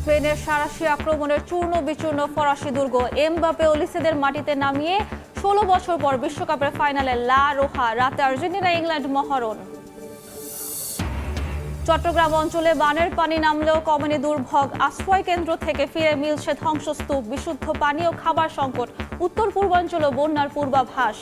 স্পেনের সাঁড়াশি আক্রমণের চূর্ণ বিচূর্ণ ফরাসি দুর্গ এমবাপে ওলিসেদের মাটিতে নামিয়ে ১৬ বছর পর বিশ্বকাপের ফাইনালে লা রোহা। রাতে আর্জেন্টিনা ইংল্যান্ড মহারণ। চট্টগ্রাম অঞ্চলে বানের পানি নামলেও কমেনি দুর্ভোগ। আশ্রয় কেন্দ্র থেকে ফিরে মিলছে ধ্বংসস্তূপ। বিশুদ্ধ পানি ও খাবার সংকট। উত্তর পূর্বাঞ্চলে বন্যার পূর্বাভাস।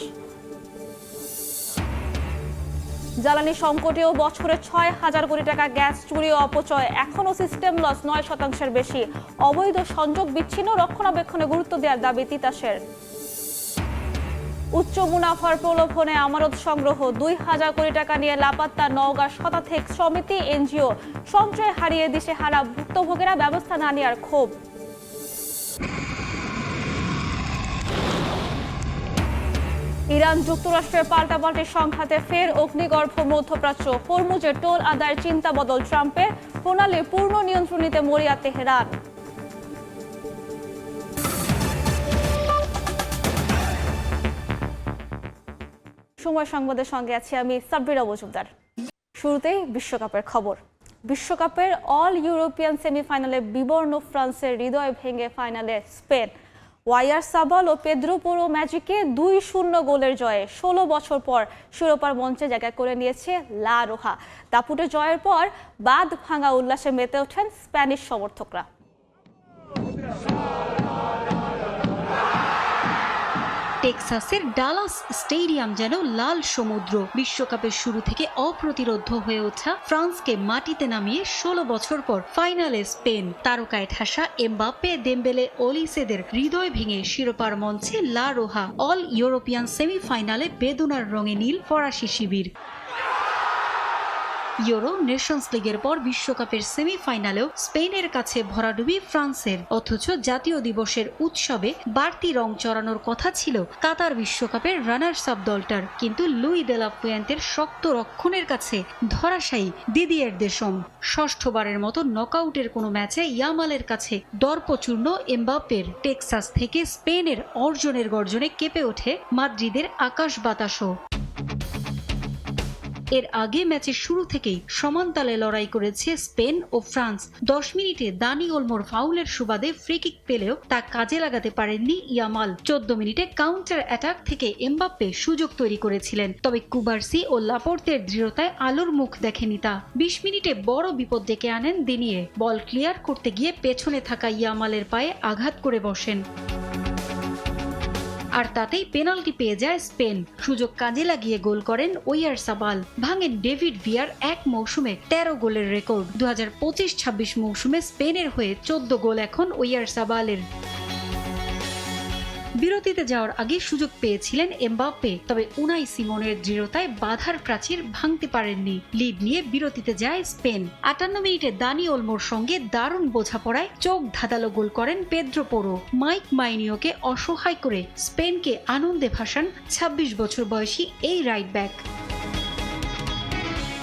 জ্বালানি সংকটেও বছরে ৬,০০০ কোটি টাকা গ্যাস চুরি ও অপচয়। এখনও সিস্টেম লস ৯%-এর বেশি। অবৈধ সংযোগ বিচ্ছিন্ন, রক্ষণাবেক্ষণে গুরুত্ব দেওয়ার দাবি তিতাসের। উচ্চ মুনাফার প্রলোভনে আমানত সংগ্রহ। ২,০০০ কোটি টাকা নিয়ে লাপাত্তা নওগাঁর শতাধিক সমিতি, এনজিও। সঞ্চয় হারিয়ে দিশেহারা ভুক্তভোগীরা, ব্যবস্থা না নেওয়ার ক্ষোভ। ইরান যুক্তরাষ্ট্রের পাল্টাপাল্টি সংঘাতে ফের অগ্নিগর্ভ মধ্যপ্রাচ্য। হরমুজের টোল আদায়ের চিন্তা বদল ট্রাম্পের। প্রণালীর পূর্ণ নিয়ন্ত্রণ নিতে মরিয়া তেহরান। সময় সংবাদের সঙ্গে আছি আমি সাব্বিরা মজুমদার। শুরুতেই বিশ্বকাপের খবর। বিশ্বকাপের অল ইউরোপিয়ান সেমিফাইনালে বিবর্ণ ফ্রান্সের হৃদয় ভেঙে ফাইনালে স্পেন। ওয়াইয়ার সাবাল ও পেদ্রো পোরো ম্যাজিকে ২-০ গোলের জয়ে ১৬ বছর পর শিরোপার মঞ্চে জায়গা করে নিয়েছে লা রোহা। দাপুটে জয়ের পর বাঁধ ভাঙা উল্লাসে মেতে ওঠেন স্প্যানিশ সমর্থকরা। টেক্সাসের ডালাস স্টেডিয়াম যেন লাল সমুদ্র। বিশ্বকাপের শুরু থেকে অপ্রতিরোধ্য হয়ে ওঠা ফ্রান্সকে মাটিতে নামিয়ে ১৬ বছর পর ফাইনালে স্পেন। তারকায় ঠাসা এমবাপ্পে, দেমবেলে, ওলিসেদের হৃদয় ভেঙে শিরোপার মঞ্চে লা রোহা। অল ইউরোপিয়ান সেমিফাইনালে বেদনার রঙে নীল ফরাসি শিবির। ইউরো নেশনস লিগের পর বিশ্বকাপের সেমিফাইনালেও স্পেনের কাছে ভরাডুবি ফ্রান্সের। অথচ জাতীয় দিবসের উৎসবে বাড়তি রং চড়ানোর কথা ছিল কাতার বিশ্বকাপের রানার্স আপ দলটার, কিন্তু লুই দে লা ফুয়েন্তের শক্ত রক্ষণের কাছে ধরাশায়ী দিদিয়ের দেশম। ষষ্ঠবারের মতো নকআউটের কোনো ম্যাচে ইয়ামালের কাছে দর্পচূর্ণ এমবাপ্পের। টেক্সাস থেকে স্পেনের অর্জনের গর্জনে কেঁপে ওঠে মাদ্রিদের আকাশ বাতাসও। এর আগে ম্যাচের শুরু থেকেই সমান তালে লড়াই করেছে স্পেন ও ফ্রান্স। ১০ মিনিটে দানি ওলমোর ফাউলের সুবাদে ফ্রিকিক পেলেও তা কাজে লাগাতে পারেননি ইয়ামাল। ১৪ মিনিটে কাউন্টার অ্যাটাক থেকে এমবাপ্পে সুযোগ তৈরি করেছিলেন, তবে কুবার্সি ও লাপোর্তের দৃঢ়তায় আলোর মুখ দেখেনি তা। ২০ মিনিটে বড় বিপদ ডেকে আনেন দিনিয়ে। বল ক্লিয়ার করতে গিয়ে পেছনে থাকা ইয়ামালের পায়ে আঘাত করে বসেন, আর তাতেই পেনাল্টি পেয়ে যায় স্পেন। সুযোগ কাজে লাগিয়ে গোল করেন ওয়াইয়ার সাবাল। ভাঙেন ডেভিড ভিয়ার এক মৌসুমে ১৩ গোলের রেকর্ড। ২০২৫-২৬ মৌসুমে স্পেনের হয়ে ১৪ গোল এখন ওয়াইয়ার সাবালের। বিরতিতে যাওয়ার আগে সুযোগ পেয়েছিলেন এমবাপ্পে, তবে উনাই সিমনের দৃঢ়তায় বাধার প্রাচীর ভাঙতে পারেননি। লিড নিয়ে বিরতিতে যায় স্পেন। ৫৮ মিনিটে দানি ওলমোর সঙ্গে দারুণ বোঝাপড়ায় চোখ ধাঁধালো গোল করেন পেদ্রো পোরো। মাইক মাইনিওকে অসহায় করে স্পেনকে আনন্দে ভাসান ২৬ বছর বয়সী এই রাইট ব্যাক।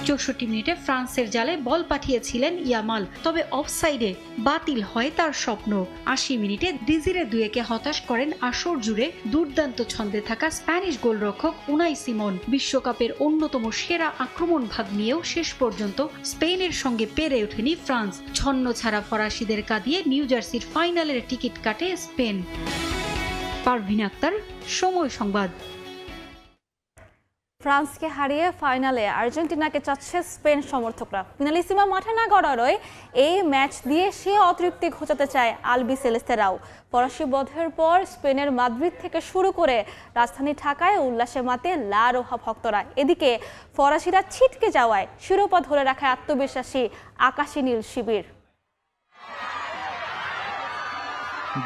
৬৪ মিনিটে ফ্রান্সের জালে বল পাঠিয়েছিলেন ইয়ামাল, তবে অফসাইডে বাতিল হয় তার স্বপ্ন। ৮০ মিনিটে ডিজিরে দুয়েকে হতাশ করেন আসর জুড়ে দুর্দান্ত ছন্দে থাকা স্প্যানিশ গোলরক্ষক উনাই সিমন। বিশ্বকাপের অন্যতম সেরা আক্রমণ ভাগ নিয়েও শেষ পর্যন্ত স্পেনের সঙ্গে পেরে ওঠেনি ফ্রান্স। ছন্ন ছাড়া ফরাসিদের কাঁদিয়ে নিউ জার্সির ফাইনালের টিকিট কাটে স্পেন। পারভিন আক্তার, সময় সংবাদ। ফ্রান্সকে হারিয়ে ফাইনালে আর্জেন্টিনাকে চাচ্ছে স্পেন সমর্থকরা। ফিনালিসিমা মাঠে না গড়ারই এই ম্যাচ দিয়ে সে অতৃপ্তি ঘোচাতে চায় আলবি সেলেস্তেরাও। ফরাসি বধের পর স্পেনের মাদ্রিদ থেকে শুরু করে রাজধানী ঢাকায় উল্লাসে মাতে লা রোহা ভক্তরা। এদিকে ফরাসিরা ছিটকে যাওয়ায় শিরোপা ধরে রাখায় আত্মবিশ্বাসী আকাশী নীল শিবির।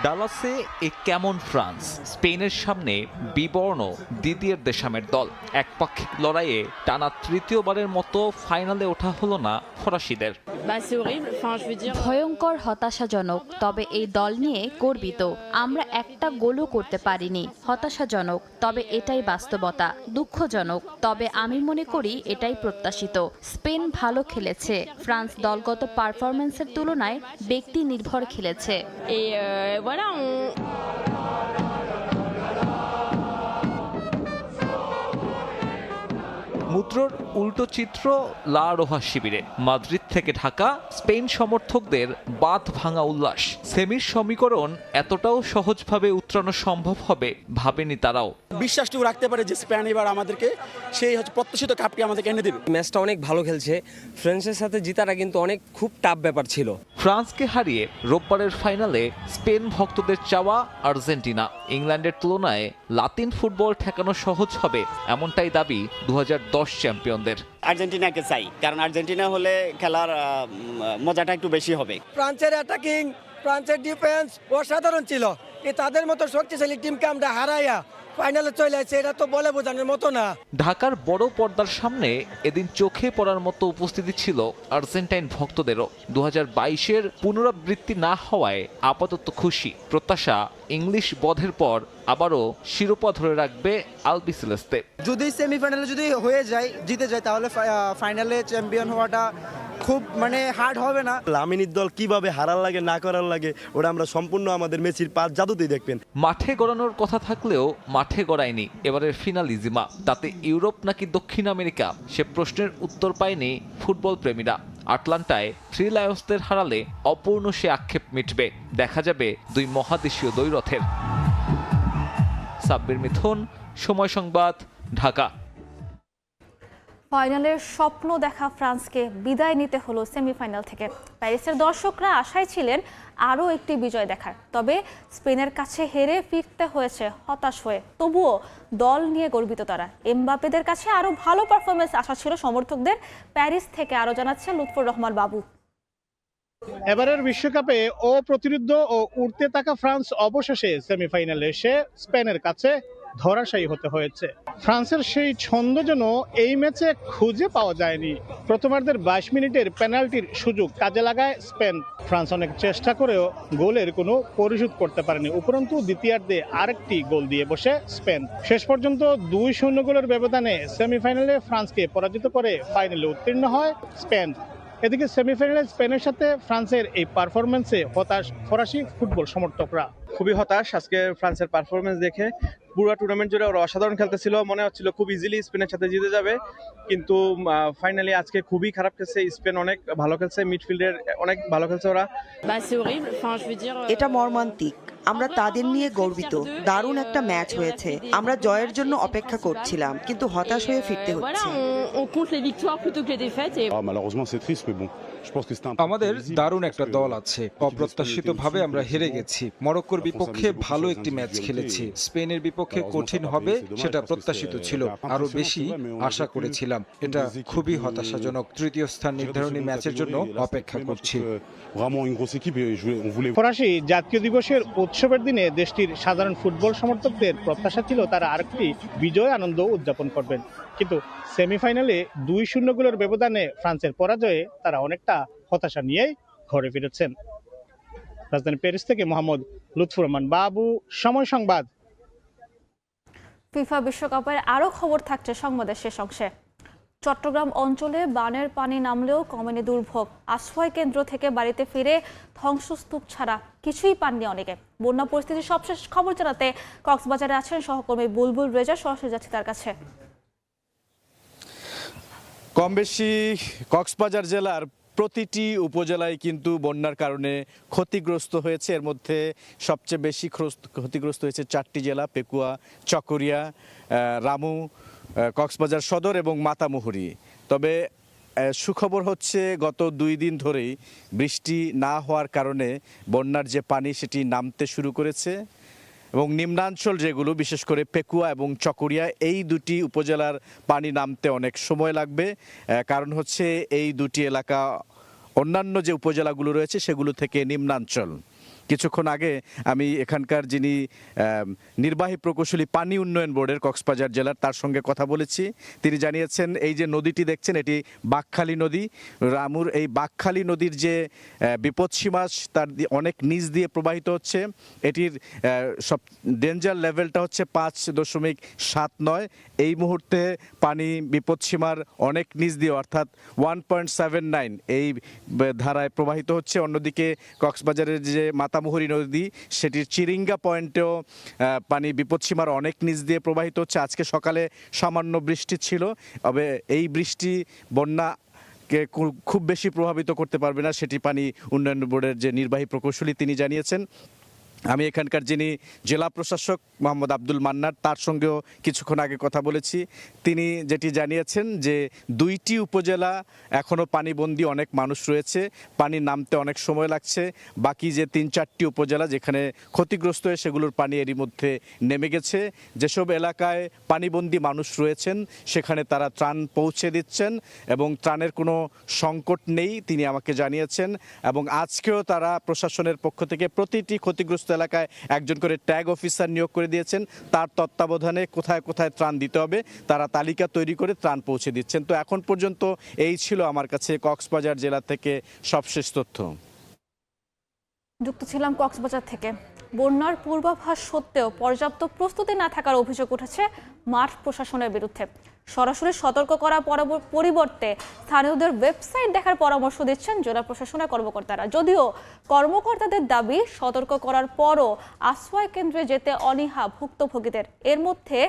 ডালাসে এ কেমন ফ্রান্স? স্পেনের সামনে বিবর্ণ দিদিয়ের দেশামের দল। একপাক্ষিক লড়াইয়ে টানা তৃতীয়বারের মতো ফাইনালে ওঠা হলো না ফরাসিদের। ভয়ঙ্কর হতাশাজনক, তবে এই দল নিয়ে গর্বিত। আমরা একটা গোলও করতে পারিনি। হতাশাজনক, তবে এটাই বাস্তবতা। দুঃখজনক, তবে আমি মনে করি এটাই প্রত্যাশিত। স্পেন ভালো খেলেছে। ফ্রান্স দলগত পারফরম্যান্সের তুলনায় ব্যক্তি নির্ভর খেলেছে। মুদ্রার উল্টো চিত্র লা রোহা শিবিরে মাদ্রিদ থেকে ঢাকা স্পেন সমর্থকদের বাঁধ ভাঙা উল্লাস। সেমির সমীকরণ এতটাও সহজভাবে উতরানো সম্ভব হবে ভাবেনি তারাও। বিশ্বাসটুকু রাখতে পারে যে স্পেন এবার আমাদেরকে সেই প্রত্যাশিত কাপটি আমাদেরকে এনে দেবে। ম্যাচটা অনেক ভালো খেলছে, ফ্রান্সের সাথে জিতাটা কিন্তু অনেক খুব টাফ ব্যাপার ছিল। ফ্রান্সকে হারিয়ে রোববারের ফাইনালে স্পেন ভক্তদের চাওয়া আর্জেন্টিনা। ইংল্যান্ডের তুলনায় লাতিন ফুটবল ঠেকানো সহজ হবে এমনটাই দাবি 2010 চ্যাম্পিয়নদের। আর্জেন্টিনাকে চাই, কারণ আর্জেন্টিনা হলে খেলার মজাটা একটু বেশি হবে। ফ্রান্সের অ্যাটাকিং, ফ্রান্সের ডিফেন্স অসাধারণ ছিল। তাদের মতো শক্তিশালী টিমকে আমরা হারাইয়া ফাইনালে চলে আসছে, এটা তো বলে বোঝানোর মতো না। ঢাকার বড় পর্দার সামনে এদিন চোখে পড়ার মতো উপস্থিতি ছিল আর্জেন্টাইন ভক্তদেরও। 2022-এর পুনরাবৃত্তি না হওয়ায় আপাতত খুশি। প্রত্যাশা ইংলিশ বধের পর আবারও শিরোপা ধরে রাখবে আলবিসেলেস্তে। যদি সেমিফাইনালে যদি হয়ে যায়, জিতে যায়, তাহলে ফাইনালে চ্যাম্পিয়ন হওয়াটা খুব হার্ড হবে না। লামিনীর দল কিভাবে হারার লাগে না করার লাগে ওটা আমরা সম্পূর্ণ আমাদের মেসির পাঁচ জাদুতেই দেখবেন। মাঠে গড়ানোর কথা থাকলেও মাঠে গড়ায়নি এবারের ফিনালিজিমা। তাতে ইউরোপ নাকি দক্ষিণ আমেরিকা সে প্রশ্নের উত্তর পায়নি ফুটবল প্রেমীরা। আটলান্টায় থ্রি লায়ন্সদের হারালে অপূর্ণ সে আক্ষেপ মিটবে। দেখা যাবে দুই মহাদেশীয় দ্বৈরথের। সাব্বির মিথুন, সময় সংবাদ, ঢাকা। ফাইনালের স্বপ্ন দেখা ফ্রান্সকে বিদায় নিতে হলো সেমিফাইনাল থেকে। প্যারিসের দর্শকরা আশায় ছিলেন আরও একটি বিজয় দেখার, তবে স্পেনের কাছে হেরে ফিরতে হয়েছে হতাশ হয়ে। তবুও দল নিয়ে গর্বিত তারা। এমবাপ্পেদের কাছে আরও ভালো পারফরমেন্স আশা ছিল সমর্থকদের। প্যারিস থেকে আরও জানাচ্ছেন লুৎফর রহমান বাবু। এবারের বিশ্বকাপে অপ্রতিরোধ্য ও উঠতে থাকা ফ্রান্স অবশেষে সেমিফাইনালে এসে স্পেনের কাছে ধরাশায়ী হতে হয়েছে। ফ্রান্সের সেই ছন্দ যেন এই ম্যাচে খুঁজে পাওয়া যায়নি। প্রথমার্ধের 22 মিনিটের পেনাল্টির সুযোগ কাজে লাগায় স্পেন। ফ্রান্স অনেক চেষ্টা করেও গোলের কোনো পরিশোধ করতে পারেনি। উপরন্তু দ্বিতীয়ার্ধে আরেকটি গোল দিয়ে বসে স্পেন। শেষ পর্যন্ত 2-0 গোলের ব্যবধানে সেমিফাইনালে ফ্রান্সকে পরাজিত করে ফাইনালে উত্তীর্ণ হয় স্পেন। এদিকে সেমিফাইনালে স্পেনের সাথে ফ্রান্সের এই পারফরমেন্সে হতাশ ফরাসি ফুটবল সমর্থকরা। খুবই হতাশ আজকে ফ্রান্সের পারফরমেন্স দেখে। পুরো টুর্নামেন্ট জুড়ে ওরা অসাধারণ খেলতেছিল, মনে হচ্ছিল খুব ইজিলি স্পেনের সাথে জিতে যাবে, কিন্তু ফাইনালি আজকে খুবই খারাপ খেলছে স্পেন। অনেক ভালো খেলছে, মিডফিল্ডের অনেক ভালো খেলছে ওরা। এটা মর্মান্তিক, আমরা তাদের নিয়ে গর্বিত। দারুণ একটা ম্যাচ হয়েছে, আমরা জয়ের জন্য অপেক্ষা করছিলাম, কিন্তু হতাশ হয়ে ফিরতে হচ্ছে। আমাদের দারুণ একটা দল আছে, অপ্রত্যাশিতভাবে আমরা হেরে গেছি। মরক্কোর বিপক্ষে ভালো একটি ম্যাচ খেলেছি, স্পেনের বিপক্ষে কঠিন হবে সেটা প্রত্যাশিত ছিল, আরো বেশি আশা করেছিলাম। এটা খুবই হতাশাজনক। তৃতীয় স্থান নির্ধারণী ম্যাচের জন্য অপেক্ষা করছি। ফরাসি জাতীয় দিবসের উৎসবের দিনে দেশটির সাধারণ ফুটবল সমর্থকদের প্রত্যাশা ছিল তারা আরেকটি বিজয় আনন্দ উদযাপন করবেন, কিন্তু সেমিফাইনালে 2-0 গোলের ব্যবধানে ফ্রান্সের পরাজয়ে তারা অনেকটা হতাশা নিয়েই ঘরে ফিরেছেন। রাজধানী প্যারিস থেকে মোহাম্মদ লুৎফর রহমান বাবু, সময় সংবাদ। ফিফা বিশ্বকাপের আরও খবর থাকছে সংবাদের শেষ অংশে। চট্টগ্রাম অঞ্চলে বানের পানি নামলেও কমেনি দুর্ভোগ। আশ্রয় কেন্দ্র থেকে বাড়িতে ফিরে ধ্বংসস্তূপ ছাড়া কিছুই পাননি অনেকে। বন্যা পরিস্থিতির সবশেষ খবর জানাতে কক্সবাজারে আছেন সহকর্মী বুলবুল রেজা। সরাসরি যাচ্ছি তার কাছে। কম বেশি কক্সবাজার জেলার প্রতিটি উপজেলায় কিন্তু বন্যার কারণে ক্ষতিগ্রস্ত হয়েছে। এর মধ্যে সবচেয়ে বেশি ক্ষতিগ্রস্ত হয়েছে 4টি জেলা: পেকুয়া, চকরিয়া, রামু, কক্সবাজার সদর এবং মাতামুহুরী। তবে সুখবর হচ্ছে গত 2 দিন ধরেই বৃষ্টি না হওয়ার কারণে বন্যার যে পানি সেটি নামতে শুরু করেছে এবং নিম্নাঞ্চল যেগুলো, বিশেষ করে পেকুয়া এবং চকরিয়া, এই দুটি উপজেলার পানি নামতে অনেক সময় লাগবে। কারণ হচ্ছে এই দুটি এলাকা অন্যান্য যে উপজেলাগুলো রয়েছে সেগুলো থেকে নিম্নাঞ্চল। কিছুক্ষণ আগে আমি এখানকার যিনি নির্বাহী প্রকৌশলী পানি উন্নয়ন বোর্ডের কক্সবাজার জেলার, তার সঙ্গে কথা বলেছি। তিনি জানিয়েছেন এই যে নদীটি দেখছেন এটি বাঁকখালী নদী। রামুর এই বাঁকখালী নদীর যে বিপদসীমা তার অনেক নিচ দিয়ে প্রবাহিত হচ্ছে। এটির সব ডেঞ্জার লেভেলটা হচ্ছে 5.79। এই মুহূর্তে পানি বিপদসীমার অনেক নিচ দিয়ে, অর্থাৎ 1.79 এই ধারায় প্রবাহিত হচ্ছে। অন্যদিকে কক্সবাজারের যে মাতামুহুরী নদী, সেটির চিরিঙ্গা পয়েন্টেও পানি বিপদসীমার অনেক নিচ দিয়ে প্রবাহিত হচ্ছে। আজকে সকালে সামান্য বৃষ্টি ছিল, তবে এই বৃষ্টি বন্যাকে খুব বেশি প্রভাবিত করতে পারবে না, সেটি পানি উন্নয়ন বোর্ডের যে নির্বাহী প্রকৌশলী তিনি জানিয়েছেন। আমি এখানকার যিনি জেলা প্রশাসক মোহাম্মদ আব্দুল মান্নার, তার সঙ্গেও কিছুক্ষণ আগে কথা বলেছি। তিনি যেটি জানিয়েছেন যে 2টি উপজেলা এখনও পানিবন্দী, অনেক মানুষ রয়েছে, পানি নামতে অনেক সময় লাগছে। বাকি যে 3-4টি উপজেলা যেখানে ক্ষতিগ্রস্ত হয়ে সেগুলোর পানি এরই মধ্যে নেমে গেছে। যেসব এলাকায় পানিবন্দী মানুষ রয়েছেন সেখানে তারা ত্রাণ পৌঁছে দিচ্ছেন এবং ত্রাণের কোনো সংকট নেই তিনি আমাকে জানিয়েছেন। এবং আজকেও তারা প্রশাসনের পক্ষ থেকে প্রতিটি ক্ষতিগ্রস্ত এলাকায় একজন করে ট্যাগ অফিসার নিয়োগ করে দিয়েছেন। তার তত্ত্বাবধানে কোথায় কোথায় ত্রাণ দিতে হবে তারা তালিকা তৈরি করে ত্রাণ পৌঁছে দিচ্ছেন। তো এখন পর্যন্ত এই ছিল আমার কাছে কক্সবাজার জেলা থেকে সবশেষ তথ্য। যুক্ত ছিলাম কক্সবাজার থেকে। বন্যার পূর্বাভাস সত্ত্বেও পর্যাপ্ত প্রস্তুতি না থাকার অভিযোগ উঠেছে মাঠ প্রশাসনের বিরুদ্ধে। সরাসরি সতর্ক করার পরিবর্তে স্থানীয়দের ওয়েবসাইট দেখার পরামর্শ দিচ্ছেন জেলা প্রশাসনের কর্মকর্তারা। যদিও কর্মকর্তাদের দাবি সতর্ক করার পরও আশ্রয় কেন্দ্রে যেতে অনীহা ভুক্তভোগীদের। এর মধ্যে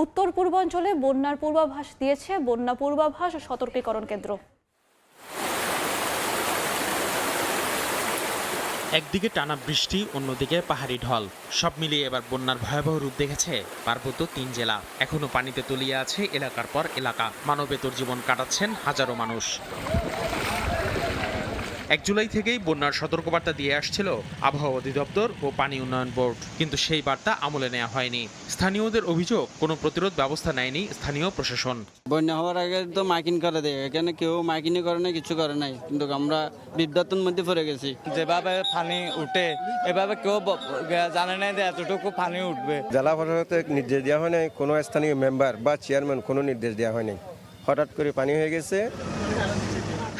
উত্তর পূর্বাঞ্চলে বন্যার পূর্বাভাস দিয়েছে বন্যা পূর্বাভাস ও সতর্কীকরণ কেন্দ্র। একদিকে টানা বৃষ্টি, অন্যদিকে পাহাড়ি ঢল, সব মিলিয়ে এবার বন্যার ভয়াবহ রূপ দেখেছে পার্বত্য 3 জেলা। এখনো পানিতে তলিয়ে আছে এলাকার পর এলাকা, মানবেতর জীবন কাটাচ্ছেন হাজারো মানুষ। 1 জুলাই থেকেই বন্যার সতর্কবার্তা দিয়ে আসছিল আবহাওয়া অধিদপ্তর ও পানি উন্নয়ন বোর্ড, কিন্তু সেই বার্তা আমলে নেওয়া হয়নি। স্থানীয়দের অভিযোগ, কোনো প্রতিরোধ ব্যবস্থা নেয়নি স্থানীয় প্রশাসন। বন্যা হওয়ার আগে তো মাইকিং করে দেয়, এখানে কেউ মাইকিংই করে নাই, কিছু করে নাই, কিন্তু আমরা বিভ্রান্তির মধ্যে পড়ে গেছি। যেভাবে পানি উঠে এভাবে কেউ জানে নাই যে এতটুকু পানি উঠবে। জেলা প্রশাসনের নির্দেশ দেওয়া হয় নাই, কোনো স্থানীয় মেম্বার বা চেয়ারম্যান কোনো নির্দেশ দেওয়া হয় নাই, হঠাৎ করে পানি হয়ে গেছে।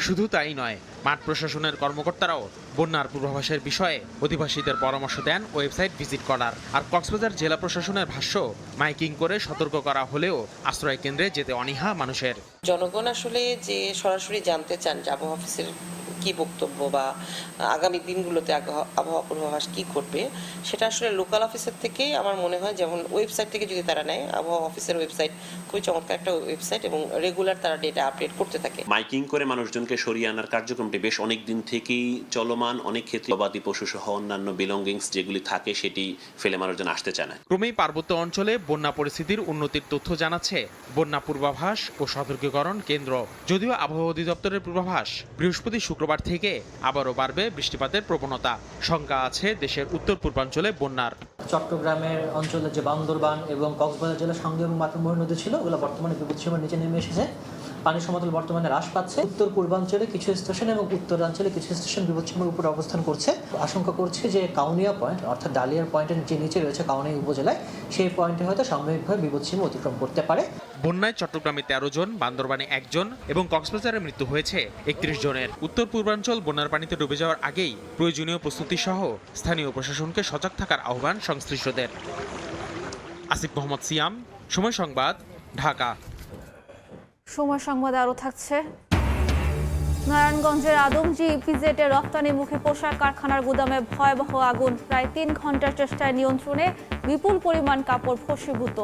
শুধু তাই নয়, মাঠ প্রশাসনের কর্মকর্তারাও বন্যার পূর্বাভাসের বিষয়ে অধিবাসীদের পরামর্শ দেন ওয়েবসাইট ভিজিট করার। আর কক্সবাজার জেলা প্রশাসনের ভাষ্য, মাইকিং করে সতর্ক করা হলেও আশ্রয় কেন্দ্রে যেতে অনীহা মানুষের। জনগণ আসলে যে সরাসরি জানতে চান যে আবহাওয়া অফিসের কি বক্তব্য বা আগামী দিনগুলোতে আবহাওয়া পূর্বাভাস কি করবে, সেটা আসলে লোকাল অফিসের থেকেই আমার মনে হয়, যেমন ওয়েবসাইট থেকে যদি তারা নেয়, আবহাওয়া অফিসের ওয়েবসাইট খুবই চমৎকার একটা ওয়েবসাইট এবং রেগুলার তারা ডেটা আপডেট করতে থাকে। মাইকিং করে মানুষজনকে সরিয়ে আনার কার্যক্রমটি বেশ অনেক দিন থেকেই চলমান। অনেক ক্ষেত্রে গবাদি পশু সহ অন্যান্য বিলঙ্গিংস যেগুলি থাকে সেটি ফেলে মানুষজন আসতে চায় না। ক্রমেই পার্বত্য অঞ্চলে বন্যা পরিস্থিতির উন্নতির তথ্য জানাচ্ছে বন্যা পূর্বাভাস ও সতর্কীকরণ কেন্দ্র। যদিও আবহাওয়া অধিদপ্তরের পূর্বাভাস, বৃহস্পতি শুক্রবার থেকে আবারও বাড়বে বৃষ্টিপাতের প্রবণতা। শঙ্কা আছে দেশের উত্তর পূর্বাঞ্চলে বন্যার। চট্টগ্রামের অঞ্চলে যে বান্দরবান এবং কক্সবাজার জেলার সঙ্গে এবং মাতামুহুরী নদী ছিল, ওগুলো বর্তমানে বিপদসীমার নিচে নেমে এসেছে। পানির সমতল বর্তমানে হ্রাস পাচ্ছে। উত্তর পূর্বাঞ্চলে কিছু স্টেশন এবং উত্তরাঞ্চলে কিছু স্টেশন বিপদসীমার উপরে অবস্থান করছে। আশঙ্কা করছে যে কাউনিয়া পয়েন্ট অর্থাৎ ডালিয়ার পয়েন্টের যে নিচে রয়েছে কাউনিয়া উপজেলায়, সেই পয়েন্টে হয়তো সাময়িকভাবে বিপদসীমা অতিক্রম করতে পারে। বন্যায় চট্টগ্রামে 13 জন, বান্দরবানে 1 জন এবং কক্সবাজারে মৃত্যু হয়েছে 31 জনের। উত্তর পূর্বাঞ্চল বন্যার পানিতে ডুবে যাওয়ার আগেই প্রয়োজনীয় প্রস্তুতি সহ স্থানীয় প্রশাসনকে সজাগ থাকার আহ্বান সংশ্লিষ্টদের। আসিফ মোহাম্মদ সিয়াম, সময় সংবাদ, ঢাকা। সময় সংবাদে আরও থাকছে। নারায়ণগঞ্জের আদমজি ইপিজেডে রপ্তানিমুখী পোশাক কারখানার গুদামে ভয়াবহ আগুন। প্রায় 3 ঘন্টার চেষ্টায় নিয়ন্ত্রণে বিপুল পরিমাণ কাপড় ভস্মীভূত।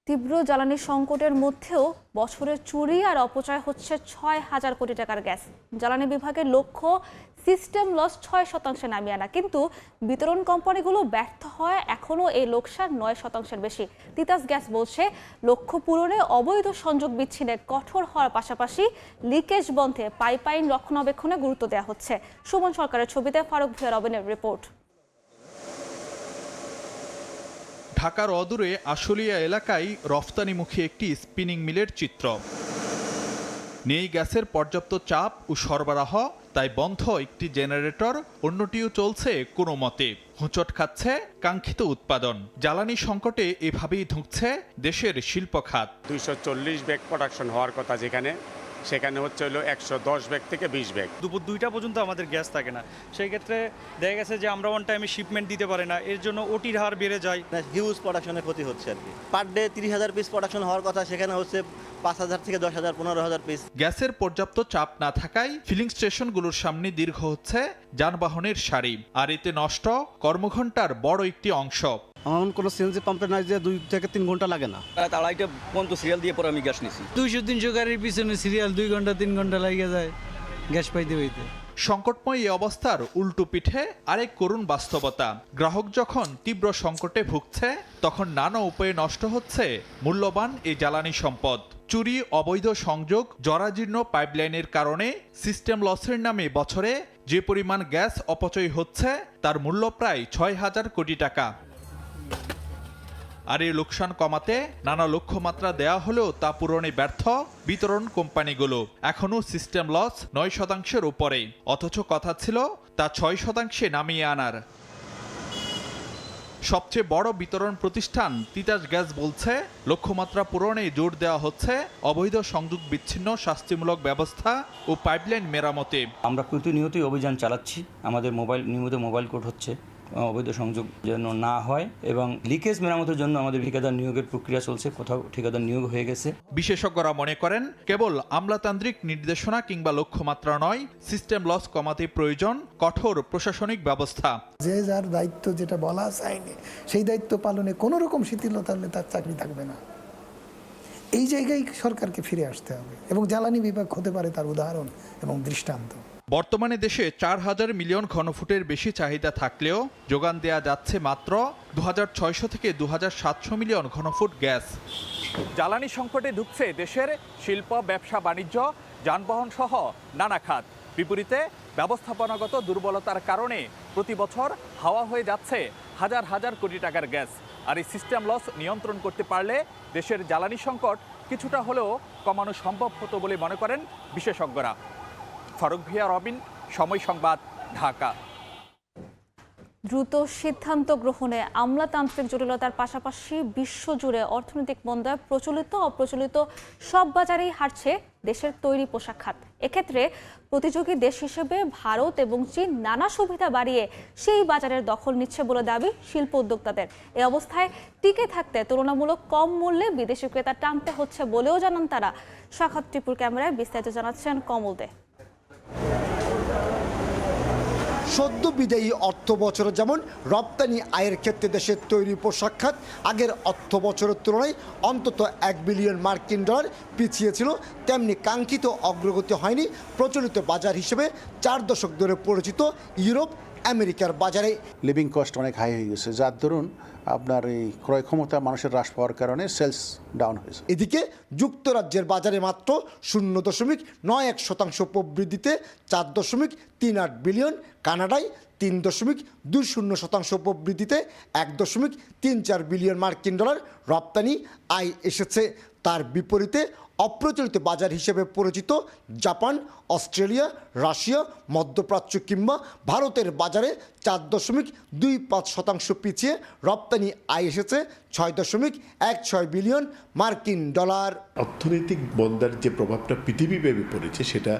তীব্র জ্বালানি সংকটের মধ্যেও বছরে চুরি আর অপচয় হচ্ছে 6,000 কোটি টাকার গ্যাস। জ্বালানি বিভাগের লক্ষ্য সিস্টেম লস 6% নামিয়ে আনা, কিন্তু বিতরণ কোম্পানিগুলো ব্যর্থ হয় এখনও এই লোকসান 9%-এর বেশি। তিতাস গ্যাস বলছে লক্ষ্য পূরণে অবৈধ সংযোগ বিচ্ছিন্নে কঠোর হওয়ার পাশাপাশি লিকেজ বন্ধে পাইপলাইন রক্ষণাবেক্ষণে গুরুত্ব দেওয়া হচ্ছে। সুমন সরকারের ছবিতে ফারুক ভূঁইয়া রবিনের রিপোর্ট। ঢাকার অদূরে আশুলিয়া এলাকায় রফতানিমুখী একটি স্পিনিং মিলের চিত্র। নেই গ্যাসের পর্যাপ্ত চাপ ও সরবরাহ, তাই বন্ধ একটি জেনারেটর, অন্যটিও চলছে কোনো মতে। হোঁচট খাচ্ছে কাঙ্ক্ষিত উৎপাদন। জ্বালানি সংকটে এভাবেই ধুঁকছে দেশের শিল্প খাত। 240 ব্যাগ প্রোডাকশন হওয়ার কথা, যেখানে সেখানে হচ্ছে হলো 110 ব্যাগ থেকে 20 ব্যাগ। দুপুর 2টা পর্যন্ত আমাদের গ্যাস থাকে না, সেই ক্ষেত্রে দেখা গেছে যে আমরা অন টাইমে শিপমেন্ট দিতে পারি না, এর জন্য ওটির হার বেড়ে যায়। হিউজ প্রোডাকশনের ক্ষতি হচ্ছে আর কি। পার ডে 30,000 পিস প্রোডাকশন হওয়ার কথা, সেখানে হচ্ছে 5,000 থেকে 10,000 15,000 পিস। গ্যাসের পর্যাপ্ত চাপ না থাকায় ফিলিং স্টেশনগুলোর সামনে দীর্ঘ হচ্ছে যানবাহনের সারি, আর এতে নষ্ট কর্মঘণ্টার বড় একটি অংশ। আমার কোনো সিএনজি পাম্পে নাই যে 2 থেকে 3 ঘন্টা লাগে না। রাত 2:30 পর্যন্ত সিরিয়াল দিয়ে পরে আমি গ্যাস নিছি। 200-300 গাড়ির পিছনে সিরিয়াল 2 ঘন্টা 3 ঘন্টা লাগে যায় গ্যাস পাইতে পাইতে। সংকটময় এই অবস্থার উল্টো পিঠে আরেক করুণ বাস্তবতা। গ্রাহক যখন তীব্র সংকটে ভুগছে, তখন নানা উপায়ে নষ্ট হচ্ছে মূল্যবান এই জ্বালানি সম্পদ। চুরি, অবৈধ সংযোগ, জরাজীর্ণ পাইপলাইনের কারণে সিস্টেম লসের নামে বছরে যে পরিমাণ গ্যাস অপচয় হচ্ছে তার মূল্য প্রায় 6,000 কোটি টাকা। আর এই লোকসান কমাতে নানা লক্ষ্যমাত্রা দেয়া হলেও তা পূরণে ব্যর্থ বিতরণ কোম্পানিগুলো। এখনও সিস্টেম লস 9% উপরে, অথচ কথা ছিল তা 6% নামিয়ে আনার। সবচেয়ে বড় বিতরণ প্রতিষ্ঠান তিতাস গ্যাস বলছে, লক্ষ্যমাত্রা পূরণে জোর দেওয়া হচ্ছে অবৈধ সংযোগ বিচ্ছিন্ন শাস্তিমূলক ব্যবস্থা ও পাইপলাইন মেরামতে। আমরা প্রতিনিয়তই অভিযান চালাচ্ছি, আমাদের নিয়মিত মোবাইল কোড হচ্ছে, অবৈধ সংযোগ যেন না হয় এবং লিকেজ মেরামতের জন্য আমাদের ঠিকাদার নিয়োগের প্রক্রিয়া চলছে, কোথাও ঠিকাদার নিয়োগ হয়ে গেছে। বিশেষজ্ঞরা মনে করেন, কেবল আমলাতান্ত্রিক নির্দেশনা কিংবা লক্ষ্যমাত্রা নয়, সিস্টেম লস কমাতে প্রয়োজন কঠোর প্রশাসনিক ব্যবস্থা। যে যার দায়িত্ব যেটা বলা আছে আইনে, সেই দায়িত্ব পালনে কোনো রকম শিথিলতা হলে তার চাকরি থাকবে না। এই জায়গায় সরকারকে ফিরে আসতে হবে এবং জ্বালানি বিভাগ হতে পারে তার উদাহরণ এবং দৃষ্টান্ত। বর্তমানে দেশে 4,000 মিলিয়ন ঘনফুটের বেশি চাহিদা থাকলেও যোগান দেয়া যাচ্ছে মাত্র 2,600 থেকে 2,700 মিলিয়ন ঘনফুট গ্যাস। জ্বালানি সংকটে ঢুকছে দেশের শিল্প, ব্যবসা, বাণিজ্য, যানবাহন সহ নানা খাত। বিপরীতে ব্যবস্থাপনাগত দুর্বলতার কারণে প্রতি বছর হাওয়া হয়ে যাচ্ছে হাজার হাজার কোটি টাকার গ্যাস। আর এই সিস্টেম লস নিয়ন্ত্রণ করতে পারলে দেশের জ্বালানি সংকট কিছুটা হলেও কমানো সম্ভব হতো বলে মনে করেন বিশেষজ্ঞরা। ফারুক ভিয়া, রবিন, সময় সংবাদ, ঢাকা। দ্রুত সিদ্ধান্ত গ্রহণে আমলাতান্ত্রিক জটিলতার পাশাপাশি বিশ্বজুড়ে অর্থনৈতিক মন্দায় প্রচলিত অপ্রচলিত সব বাজারেই হারছে দেশের তৈরি পোশাক খাত। এক্ষেত্রে প্রতিযোগী দেশ হিসেবে ভারত এবং চীন নানা সুবিধা বাড়িয়ে সেই বাজারের দখল নিচ্ছে বলে দাবি শিল্প উদ্যোক্তাদের। এ অবস্থায় টিকে থাকতে তুলনামূলক কম মূল্যে বিদেশি ক্রেতা টানতে হচ্ছে বলেও জানান তারা। সাখাত টিপুর ক্যামেরায় বিস্তারিত জানাচ্ছেন কমল দে। সদ্য বিদায়ী অর্থ বছরে যেমন রপ্তানি আয়ের ক্ষেত্রে দেশের তৈরি পোশাক খাত আগের অর্থ বছরের তুলনায় অন্তত $1 বিলিয়ন পিছিয়ে ছিল, তেমনি কাঙ্ক্ষিত অগ্রগতি হয়নি প্রচলিত বাজার হিসেবে 4 দশক ধরে পরিচিত ইউরোপ, আমেরিকার বাজারে। লিভিং কস্ট অনেক হাই হয়ে গেছে, যার দরুন আপনার এই ক্রয় ক্ষমতা মানুষের হ্রাস পাওয়ার কারণে সেলস ডাউন হয়েছে। এদিকে যুক্তরাজ্যের বাজারে মাত্র 0.91% প্রবৃদ্ধিতে 4.38 বিলিয়ন, কানাডায় 3.20% প্রবৃদ্ধিতে $1.34 বিলিয়ন রপ্তানি আয় এসেছে। তার বিপরীতে অপ্রচলিত বাজার হিসেবে পরিচিত জাপান, অস্ট্রেলিয়া, রাশিয়া, মধ্যপ্রাচ্য কিংবা ভারতের বাজারে 4.25% পিছিয়ে রপ্তানি আয় এসেছে $6.16 বিলিয়ন। অর্থনৈতিক মন্দার যে প্রভাবটা পৃথিবীব্যাপী পড়েছে সেটা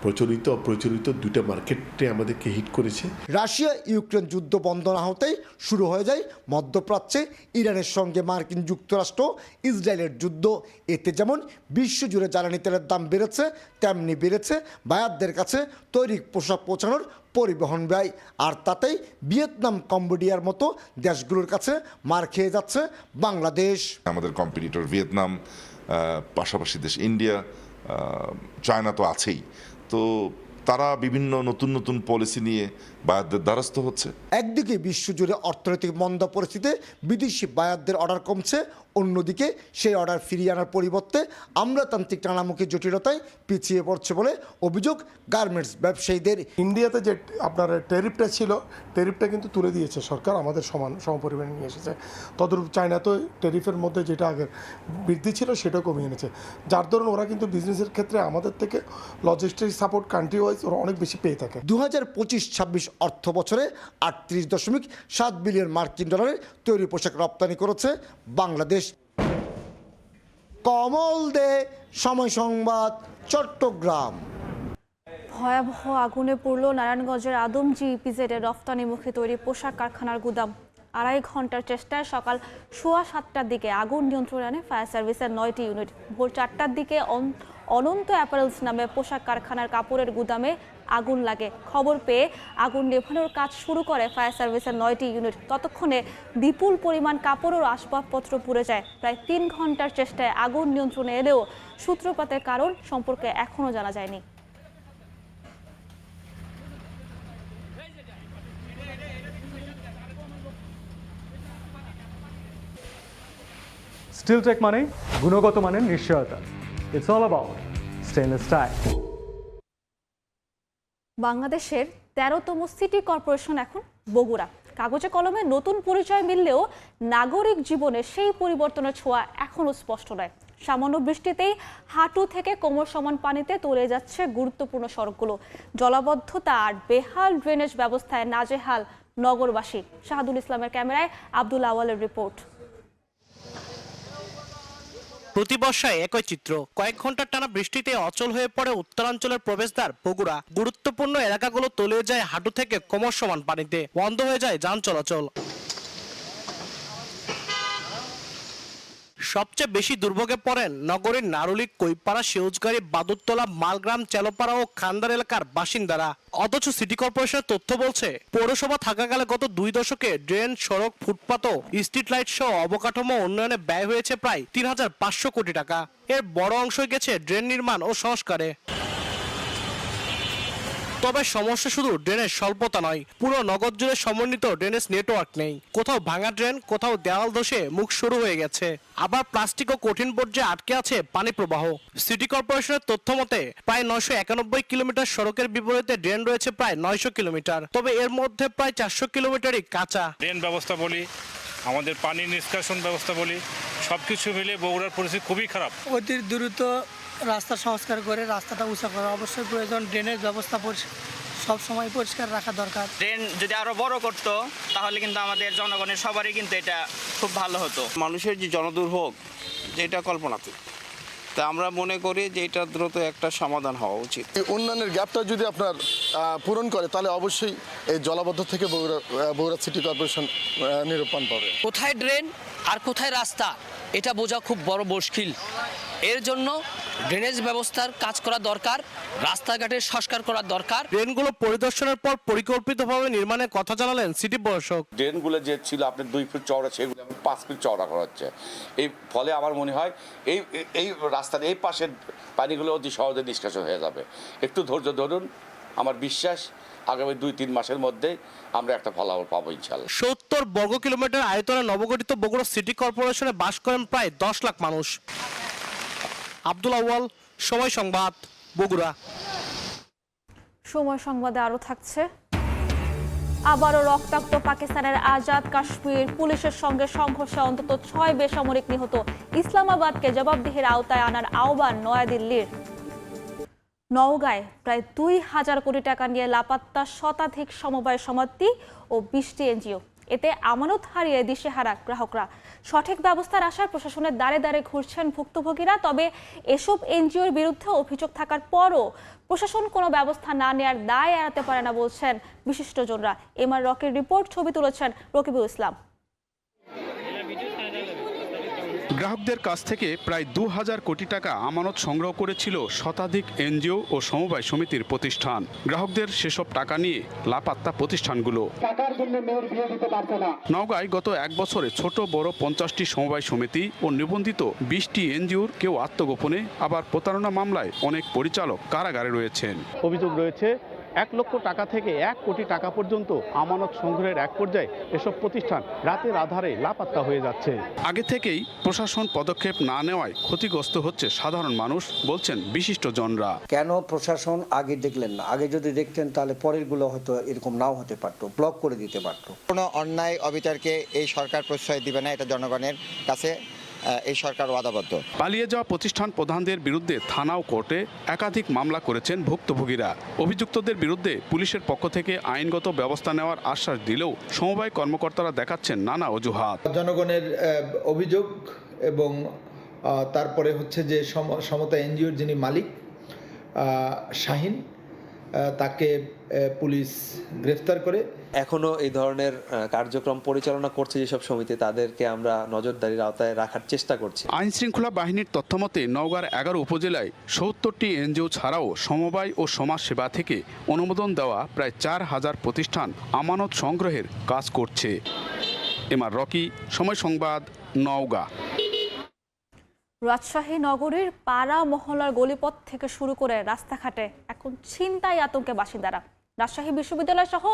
প্রচলিত অপ্রচলিত দুটো মার্কেটে আমাদেরকে হিট করেছে। রাশিয়া ইউক্রেন যুদ্ধ বন্ধ না হতেই শুরু হয়ে যায় মধ্যপ্রাচ্যে ইরানের সঙ্গে মার্কিন যুক্তরাষ্ট্র ইসরায়েলের যুদ্ধ। এতে যেমন বিশ্বজুড়ে জ্বালানি তেলের দাম বেড়েছে, তেমনি বেড়েছে বায়ারদের কাছে তৈরি পোশাক পৌঁছানোর পরিবহন ব্যয়। আর তাতেই ভিয়েতনাম, কম্বোডিয়ার মতো দেশগুলোর কাছে মার খেয়ে যাচ্ছে বাংলাদেশ। আমাদের কম্পিটিটর ভিয়েতনাম, পাশাপাশি দেশ ইন্ডিয়া, চায়না তো আছেই, তো তারা বিভিন্ন নতুন নতুন পলিসি নিয়ে বায়ারদের দ্বারস্থ হচ্ছে। একদিকে বিশ্বজুড়ে অর্থনৈতিক মন্দা পরিস্থিতিতে বিদেশি বায়ারদের অর্ডার কমছে, অন্যদিকে সেই অর্ডার ফিরিয়ে আনার পরিবর্তে আমলাতান্ত্রিক টানামুখী জটিলতায় পিছিয়ে পড়ছে বলে অভিযোগ গার্মেন্টস ব্যবসায়ীদের। ইন্ডিয়াতে যে আপনার ট্যারিফটা ছিল, ট্যারিফটা কিন্তু তুলে দিয়েছে সরকার, আমাদের সমপরিমাণে নিয়ে এসেছে। তদরূপ চায়না তো ট্যারিফের মধ্যে যেটা আগের বৃদ্ধি ছিল সেটাও কমিয়ে এনেছে, যার দরুন ওরা কিন্তু বিজনেসের ক্ষেত্রে আমাদের থেকে লজিস্টিক সাপোর্ট কান্ট্রি ওয়াইজ ওরা অনেক বেশি পেয়ে থাকে। 2025-26 অর্থ বছরে $38.7 বিলিয়ন তৈরি পোশাক রপ্তানি করেছে বাংলাদেশ। কমল দে, সময় সংবাদ, চট্টগ্রাম। ভয়াবহ আগুনে পুড়ল নারায়ণগঞ্জের আদমজি ইপিজেডের রফতানিমুখী তৈরি পোশাক কারখানার গুদাম। 2.5 ঘন্টার চেষ্টায় সকাল 7:15টার দিকে আগুন নিয়ন্ত্রণে আনে ফায়ার সার্ভিসের 9টি ইউনিট। ভোর 4টার দিকে অনন্ত অ্যাপারেলস নামে পোশাক কারখানার কাপড়ের গুদামে আগুন লাগে। খবর পেয়ে আগুন নেভানোর কাজ শুরু করে ফায়ার সার্ভিসের 9টি ইউনিট। ততক্ষণে বিপুল পরিমাণ কাপড় ও আসবাবপত্র পুড়ে যায়। প্রায় 3 ঘন্টার চেষ্টায় আগুন নিয়ন্ত্রণে এলেও সূত্রপাতের কারণ সম্পর্কে এখনও জানা যায়নি। স্টিলটেক মানে গুণগত মানের নিশ্চয়তা। It's all about stainless style. বাংলাদেশের 13তম সিটি কর্পোরেশন এখন বগুড়া। কাগজে কলমে নতুন পরিচয় মিললেও নাগরিক জীবনে সেই পরিবর্তনের ছোঁয়া এখনও স্পষ্ট নয়। সামান্য বৃষ্টিতেই হাঁটু থেকে কোমর সমান পানিতে তলিয়ে যাচ্ছে গুরুত্বপূর্ণ সড়কগুলো। জলাবদ্ধতা আর বেহাল ড্রেনেজ ব্যবস্থায় নাজেহাল নগরবাসী। শাহাদুল ইসলামের ক্যামেরায় আব্দুল আওয়ালের রিপোর্ট। প্রতি বর্ষায় একই চিত্র। কয়েক ঘন্টার টানা বৃষ্টিতে অচল হয়ে পড়ে উত্তরাঞ্চলের প্রবেশদ্বার বগুড়া। গুরুত্বপূর্ণ এলাকাগুলো তলিয়ে যায় হাঁটু থেকে কোমর সমান পানিতে। বন্ধ হয়ে যায় যান চলাচল। সবচেয়ে বেশি দুর্ভোগে পড়েন নগরীর নারুলি, কৈপাড়া, সেউজগাড়ি, বাদুরতলা, মালগ্রাম, চেলোপাড়া ও খান্দার এলাকার বাসিন্দারা। অথচ সিটি কর্পোরেশনের তথ্য বলছে পৌরসভা থাকাকালে গত 2 দশকে ড্রেন, সড়ক, ফুটপাত ও স্ট্রিট লাইট সহ অবকাঠামো উন্নয়নে ব্যয় হয়েছে প্রায় 3,500 কোটি টাকা। এর বড় অংশই গেছে ড্রেন নির্মাণ ও সংস্কারে। তবে সমস্যা শুধু ড্রেনের স্বল্পতা নয়, পুরো নগর জুড়ে সমন্বিত ড্রেনেজ নেটওয়ার্ক নেই। কোথাও ভাঙা ড্রেন, কোথাও দেওয়াল ধসে মুখ শুরু হয়ে গেছে। আবার প্লাস্টিক ও কঠিন বর্জ্যে আটকে আছে পানি প্রবাহ। সিটি কর্পোরেশনের তথ্য মতে প্রায় 991 কিলোমিটার সড়কের বিপরীতে ড্রেন রয়েছে প্রায় 900 কিলোমিটার। তবে এর মধ্যে প্রায় 400 কিলোমিটারই কাঁচা। ড্রেন ব্যবস্থা বলি, আমাদের পানি নিষ্কাশন ব্যবস্থা বলি, সবকিছু মিলে বগুড়ার পরিস্থিতি খুবই খারাপ। অতি দ্রুত রাস্তা সংস্কার করে রাস্তাটা উঁচা করা অবশ্যই প্রয়োজন। ড্রেনের ব্যবস্থা সব সময় পরিষ্কার রাখা দরকার। ড্রেন যদি আরো বড় করতো তাহলে কিন্তু আমাদের জনগণের সবারই কিন্তু এটা খুব ভালো হতো। মানুষের যে জনদুর্ভোগ যেটা কল্পনাতীত, তা আমরা মনে করি যে এটা দ্রুত একটা সমাধান হওয়া উচিত। উন্নয়নের গ্যাপটা যদি আপনার পূরণ করে তাহলে অবশ্যই এই জলাবদ্ধ থেকে বগুড়া সিটি কর্পোরেশন নিরূপণ পাবে। কোথায় ড্রেন আর কোথায় রাস্তা এটা বোঝা খুব বড় মুশকিল। এর জন্য ড্রেনেজ ব্যবস্থার কাজ করা দরকার, রাস্তাঘাটের সংস্কার করা দরকার। ড্রেনগুলো পরিদর্শনের পর পরিকল্পিতভাবে নির্মাণের কথা জানালেন সিটি প্রশাসক। ড্রেনগুলো যে ছিল আপনার 2 ফিট চওড়া, সেগুলো 5 ফিট চওড়া করা হচ্ছে। এই ফলে আমার মনে হয় এই রাস্তার এই পাশের পানিগুলো অতি সহজে নিষ্কাশন হয়ে যাবে। একটু ধৈর্য ধরুন, আমার বিশ্বাস আগামী 2-3 মাসের মধ্যে আমরা একটা ফলাফল পাবো ইনশাআল্লাহ। 70 বর্গ কিলোমিটার আয়তনে নবগঠিত বগুড়া সিটি কর্পোরেশনে বাস করেন প্রায় 10 লাখ মানুষ। আব্দুল আওয়াল, সময় সংবাদ, বগুড়া। সময় সংবাদে আরো থাকছে। আবারও রক্তাক্ত পাকিস্তানের আজাদ কাশ্মীর। পুলিশের সঙ্গে সংঘর্ষে অন্তত 6 বেসামরিক নিহত। ইসলামাবাদকে জবাবদিহির আওতায় আনার আহ্বান নয়াদিল্লির। নওগাঁয় প্রায় 2,000 কোটি টাকা নিয়ে লাপাত্তা শতাধিক সমবায় সমিতি ও 20টি এনজিও। এতে আমানত হারিয়ে দিশেহারা গ্রাহকরা। সঠিক ব্যবস্থার আশায় প্রশাসনের দ্বারে দ্বারে ঘুরছেন ভুক্তভোগীরা। তবে এসব এনজিওর বিরুদ্ধে অভিযোগ থাকার পরও প্রশাসন কোনো ব্যবস্থা না নেওয়ার দায় এড়াতে পারে না বলছেন বিশিষ্টজনরা। এমআর রকের রিপোর্ট, ছবি তুলেছেন রকিবুল ইসলাম। গ্রাহকদের কাছ থেকে প্রায় 2,000 কোটি টাকা আমানত সংগ্রহ করেছিল শতাধিক এনজিও ও সমবায় সমিতির প্রতিষ্ঠান। গ্রাহকদের সেসব টাকা নিয়ে লাপাত্তা প্রতিষ্ঠানগুলো। নওগাঁয় গত 1 বছরে ছোট বড় 50টি সমবায় সমিতি ও নিবন্ধিত 20টি এনজিওর কেউ আত্মগোপনে, আবার প্রতারণা মামলায় অনেক পরিচালক কারাগারে রয়েছেন। অভিযোগ রয়েছে 1 লক্ষ টাকা থেকে 1 কোটি টাকা পর্যন্ত আমানত সংগ্রহের এক পর্যায়ে এসব প্রতিষ্ঠান রাতের আধারে লাপাত্তা হয়ে যাচ্ছে। আগে থেকেই প্রশাসন পদক্ষেপ না নেওয়ায় ক্ষতিগ্রস্ত হচ্ছে সাধারণ মানুষ বলছেন বিশিষ্টজনরা। কেন প্রশাসন আগে দেখলেন না? আগে যদি দেখতেন তাহলে পরেরগুলো হয়তো এরকম নাও হতে পারতো, ব্লক করে দিতে পারতো। কোনো অন্যায় অবিচারকে এই সরকার প্রশ্রয় দিবে না, এটা জনগণের কাছে এই সরকার ওয়াদাবদ্ধ। পালিয়ে যাওয়া প্রতিষ্ঠান প্রধানদের বিরুদ্ধে থানা ও কোর্টে একাধিক মামলা করেছেন ভুক্তভোগীরা। অভিযুক্তদের বিরুদ্ধে পুলিশের পক্ষ থেকে আইনগত ব্যবস্থা নেওয়ার আশ্বাস দিলেও সমবায় কর্মকর্তারা দেখাচ্ছেন নানা অজুহাত। জনগণের অভিযোগ এবং তারপরে হচ্ছে যে সমতা এনজিওর যিনি মালিক শাহিন, তাকে পুলিশ গ্রেফতার করে। এখনো এই ধরনের কার্যক্রম পরিচালনা করছে যেসব সমিতি, তাদেরকে আমরা নজরদারির আওতায় রাখার চেষ্টা করছি। আইন শৃঙ্খলা বাহিনীর তথ্যমতে নওগাঁর 11 উপজেলায় 70টি এনজিও ছাড়াও সমবায় ও সমাজ সেবা থেকে অনুমোদন দেওয়া প্রায় 4000 প্রতিষ্ঠান আমানত সংগ্রহের কাজ করছে। এমআর রকি, সময় সংবাদ, নওগাঁ। রাজশাহী নগরীর পাড়া মহল্লার গলিপথ থেকে শুরু করে রাস্তাঘাটে এখন ছিনতাই আতঙ্কে বাসিন্দারা। রাজশাহী বিশ্ববিদ্যালয় সহ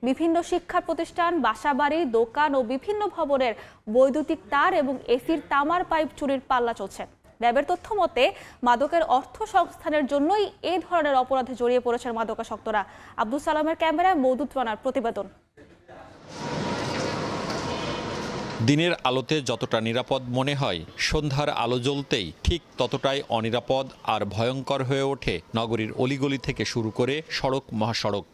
বিভিন্ন শিক্ষা প্রতিষ্ঠান, বাসাবাড়ি, দোকান ও বিভিন্ন ভবনের বৈদ্যুতিক তার এবং এসির তামার পাইপ চুরির পাল্লা চলছে। র্যাবের তথ্য মতে মাদকের অর্থ সংস্থানের জন্যই এই ধরনের অপরাধে জড়িয়ে পড়েছেন মাদকাসক্তরা। আব্দুল সালামের ক্যামেরায় মওদুদ রানার প্রতিবেদন। দিনের আলোতে যতটা নিরাপদ মনে হয়, সন্ধ্যার আলো জ্বলতেই ঠিক ততটাই অনিরাপদ আর ভয়ঙ্কর হয়ে ওঠে নগরীর অলিগলি থেকে শুরু করে সড়ক মহাসড়ক।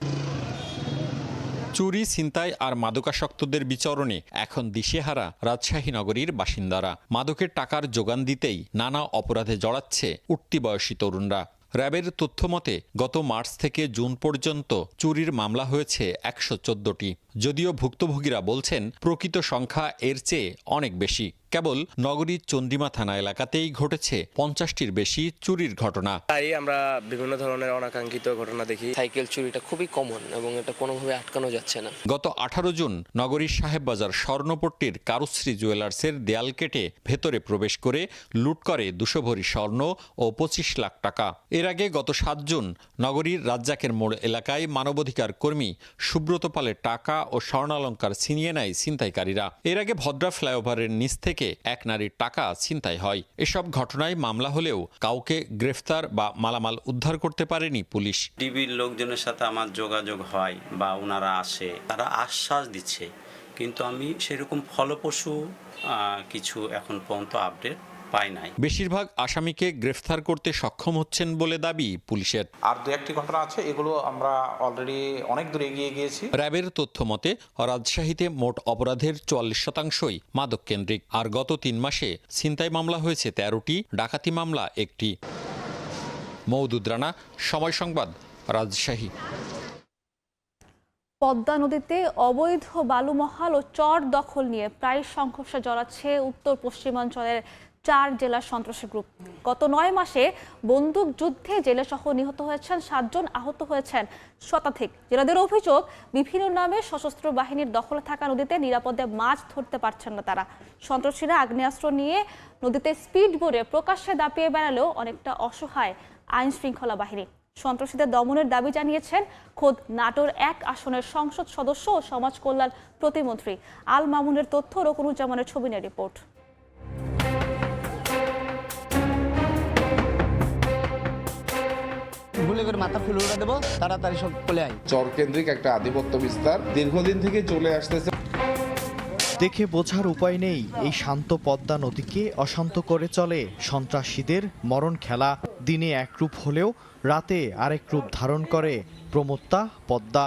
চুরি, ছিনতাই আর মাদকাসক্তদের বিচরণে এখন দিশেহারা রাজশাহী নগরীর বাসিন্দারা। মাদকের টাকার যোগান দিতেই নানা অপরাধে জড়াচ্ছে উঠতি বয়সী তরুণরা। র্যাবের তথ্যমতে গত মার্চ থেকে জুন পর্যন্ত চুরির মামলা হয়েছে 114টি। যদিও ভুক্তভোগীরা বলছেন প্রকৃত সংখ্যা এর চেয়ে অনেক বেশি। কেবল নগরীর চন্দ্রিমা থানা এলাকাতেই ঘটেছে 50টির বেশি চুরির ঘটনা। তাই আমরা বিভিন্ন ধরনের অনাকাঙ্ক্ষিত ঘটনা দেখি। সাইকেল চুরিটা খুবই কমন এবং এটা কোনোভাবে আটকানো যাচ্ছে না। গত 18 জুন নগরীর সাহেববাজার স্বর্ণপট্টির কারুশ্রী জুয়েলার্সের দেয়াল কেটে ভেতরে প্রবেশ করে লুট করে 200 ভরি স্বর্ণ ও 25 লাখ টাকা। এর আগে গত 7 জুন নগরীর রাজ্জাকের মোড় এলাকায় মানবাধিকার কর্মী সুব্রত পালের টাকা ও স্বর্ণালঙ্কার ছিনিয়ে নেয় ছিনতাইকারীরা। এর আগে ভদ্রা ফ্লাইওভারের নিচ থেকে এক নারীর টাকা ছিনতাই হয়। এসব ঘটনায় মামলা হলেও কাউকে গ্রেফতার বা মালামাল উদ্ধার করতে পারেনি পুলিশ। ডিবির লোকজনের সাথে আমার যোগাযোগ হয় বা ওনারা আসে, তারা আশ্বাস দিচ্ছে, কিন্তু আমি সেরকম ফলপ্রসূ কিছু এখন পর্যন্ত আপডেট পাই নাই। বেশিরভাগ আসামিকে গ্রেফতার করতে সক্ষম হচ্ছেন বলে দাবি পুলিশের। আর দু একটি ঘটনা আছে, এগুলো আমরা অলরেডি অনেক দূর এগিয়ে গিয়েছি। র্যাবের তথ্য মতে রাজশাহীতে মোট অপরাধের 44%ই মাদক কেন্দ্রিক। আর গত 3 মাসে ছিনতাই মামলা হয়েছে 13টি, ডাকাতি মামলা 1টি। মওদুদ রানা, সময় সংবাদ, রাজশাহী। পদ্মা নদীতে অবৈধ বালুমহাল ও চর দখল নিয়ে প্রায় সংঘর্ষে জড়াচ্ছে উত্তর পশ্চিমাঞ্চলের 4 জেলার সন্ত্রাসী গ্রুপ। গত 9 মাসে বন্দুক যুদ্ধে জেলেসহ নিহত হয়েছেন 7 জন, আহত হয়েছেন শতাধিক। জেলাদের অভিযোগ, বিভিন্ন নামে সশস্ত্র বাহিনীর দখলে থাকা নদীতে নিরাপদে মাছ ধরতে পারছেন না তারা। সন্ত্রাসীরা আগ্নেয়াস্ত্র নিয়ে নদীতে স্পিড বোটে প্রকাশ্যে দাপিয়ে বেড়ালেও অনেকটা অসহায় আইন শৃঙ্খলা বাহিনী। সন্ত্রাসীদের দমনের দাবি জানিয়েছেন খোদ নাটোর 1 আসনের সংসদ সদস্য ও সমাজ কল্যাণ প্রতিমন্ত্রী আল মামুনের তথ্য, রকুনুজ্জামানের ছবি নিয়ে রিপোর্ট। গুলি করে মাথা ফুল উড়ে দেবো, তাড়াতাড়ি সব চলে আয়। চরকেন্দ্রিক একটা আধিপত্য বিস্তার দীর্ঘদিন থেকে চলে আসতেছে। দেখে বোঝার উপায় নেই এই শান্ত পদ্মা নদীকে অশান্ত করে চলে সন্ত্রাসীদের মরণ খেলা। দিনে এক রূপ হলেও রাতে আরেক রূপ ধারণ করে প্রমত্তা পদ্মা।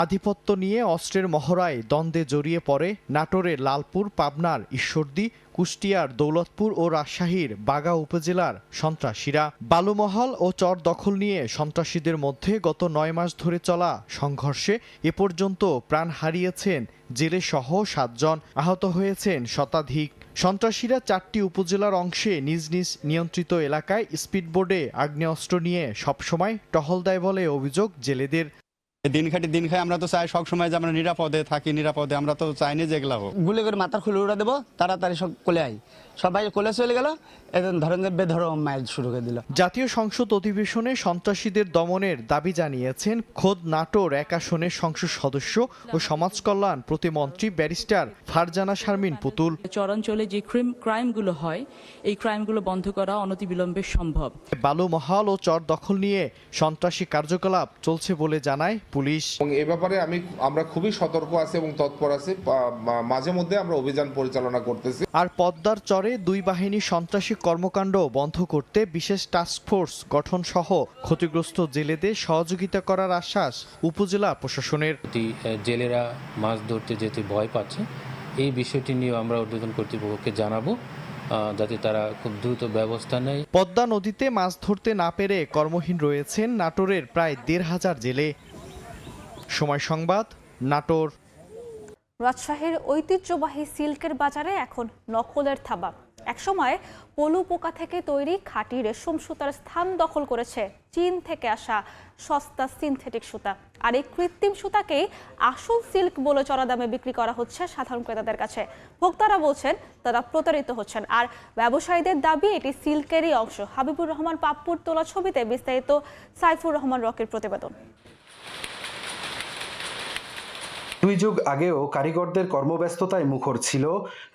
আধিপত্য নিয়ে অস্ত্রের মহড়ায় দ্বন্দ্বে জড়িয়ে পড়ে নাটোরের লালপুর, পাবনার ঈশ্বরদী, কুষ্টিয়ার দৌলতপুর ও রাজশাহীর বাগা উপজেলার সন্ত্রাসীরা। বালুমহল ও চর দখল নিয়ে সন্ত্রাসীদের মধ্যে গত 9 মাস ধরে চলা সংঘর্ষে এ পর্যন্ত প্রাণ হারিয়েছেন জেলেসহ 7 জন, আহত হয়েছেন শতাধিক। সন্ত্রাসীরা 4টি উপজেলার অংশে নিজ নিজ নিয়ন্ত্রিত এলাকায় স্পিডবোটে আগ্নেয়াস্ত্র নিয়ে সবসময় টহল দেয় বলে অভিযোগ জেলেদের। দিন খাই আমরা তো চাই সবসময় যে আমরা নিরাপদে থাকি, নিরাপদে আমরা তো চাইনি যে এগুলা হোক। গুলি করে মাথার খুলে উড়ে দেবো, তাড়াতাড়ি সব কোলে আয়। সবাই কোলে চলে গেল, এখন ধরেন বেধরম মাইল শুরু করে দিল। জাতীয় সংসদ অধিবেশনে সন্ত্রাসীদের দমনের দাবি জানিয়েছেন খোদ নাটোর 1 আসনের সংসদ সদস্য ও সমাজ কল্যাণ প্রতিমন্ত্রী ব্যারিস্টার ফারজানা শারমিন পুতুল। চরাঞ্চলে যে ক্রাইমগুলো হয়, এই ক্রাইমগুলো বন্ধ করা অনতিবিলম্বে সম্ভব। বালুমহাল ও চর দখল নিয়ে সন্ত্রাসী কার্যকলাপ চলছে বলে জানায় পুলিশ। এবং এ ব্যাপারে আমরা খুবই সতর্ক আছি এবং তৎপর আছি, মাঝে মধ্যে আমরা অভিযান পরিচালনা করতেছি। আর পদ্মার চরে 2 বাহিনী সন্ত্রাসী কর্মকাণ্ড বন্ধ করতে বিশেষ টাস্কফোর্স গঠন সহ ক্ষতিগ্রস্ত জেলেদের সহযোগিতা করার আশ্বাস উপজেলা প্রশাসনের। জেলেরা মাছ ধরতে যেতে ভয় পাচ্ছে, এই বিষয়টি নিয়ে আমরা ঊর্ধ্বতন কর্তৃপক্ষকে জানাবো যাতে তারা খুব দ্রুত ব্যবস্থা নেয়। পদ্মা নদীতে মাছ ধরতে না পেরে কর্মহীন রয়েছেন নাটোরের প্রায় ১৫০০ জেলে। সময় সংবাদ, নাটোর। রাজশাহীর ঐতিহ্যবাহী সিল্কের বাজারে এখন নকলের থাবা। একসময় পলু পোকা থেকে তৈরি খাঁটি রেশম সুতার স্থান দখল করেছে চীন থেকে আসা সস্তা সিনথেটিক সুতা। আর এই কৃত্রিম সুতাকেই আসল সিল্ক বলে চড়া দামে বিক্রি করা হচ্ছে সাধারণ ক্রেতাদের কাছে। ভোক্তারা বলছেন তারা প্রতারিত হচ্ছেন, আর ব্যবসায়ীদের দাবি এটি সিল্কেরই অংশ। হাবিবুর রহমান পাপ্পুর তোলা ছবিতে বিস্তারিত সাইফুর রহমান রকির প্রতিবেদন। 2 যুগ আগেও কারিগরদের কর্মব্যস্ততায় মুখর ছিল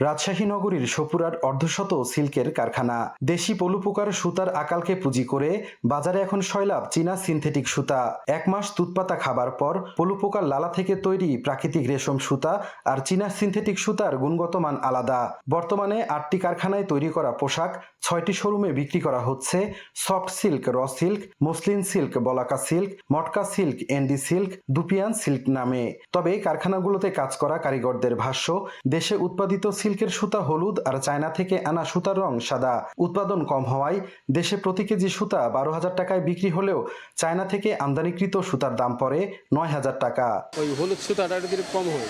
রাজশাহী নগরীর সপুরার অর্ধশত সিল্কের কারখানা। দেশি পলুপোকার সুতার আকালকে পুঁজি করে বাজারে এখন সয়লাব চীনা সিনথেটিক সুতা। 1 মাস তুতপাতা খাবার পর পলুপোকার লালা থেকে তৈরি প্রাকৃতিক রেশম সুতা আর চীনা সিনথেটিক সুতার গুণগত মান আলাদা। বর্তমানে 8টি কারখানায় তৈরি করা পোশাক 6টি শোরুমে বিক্রি করা হচ্ছে soft silk, raw silk, muslin silk, Balaka silk, matka silk, endi silk, dupion silk নামে। তবে কারখানাগুলোতে কাজ করা কারিগরদের ভাষ্য, দেশে উৎপাদিত সিল্কের সুতা হলুদ আর চায়না থেকে আনা সুতার রং সাদা। উৎপাদন কম হওয়ায় দেশে প্রতি কেজি সুতা 12,000 টাকায় বিক্রি হলেও চায়না থেকে আমদানিকৃত সুতার দাম পড়ে 9,000 টাকা। ওই হলুদ সুতাটা একটু কম হয়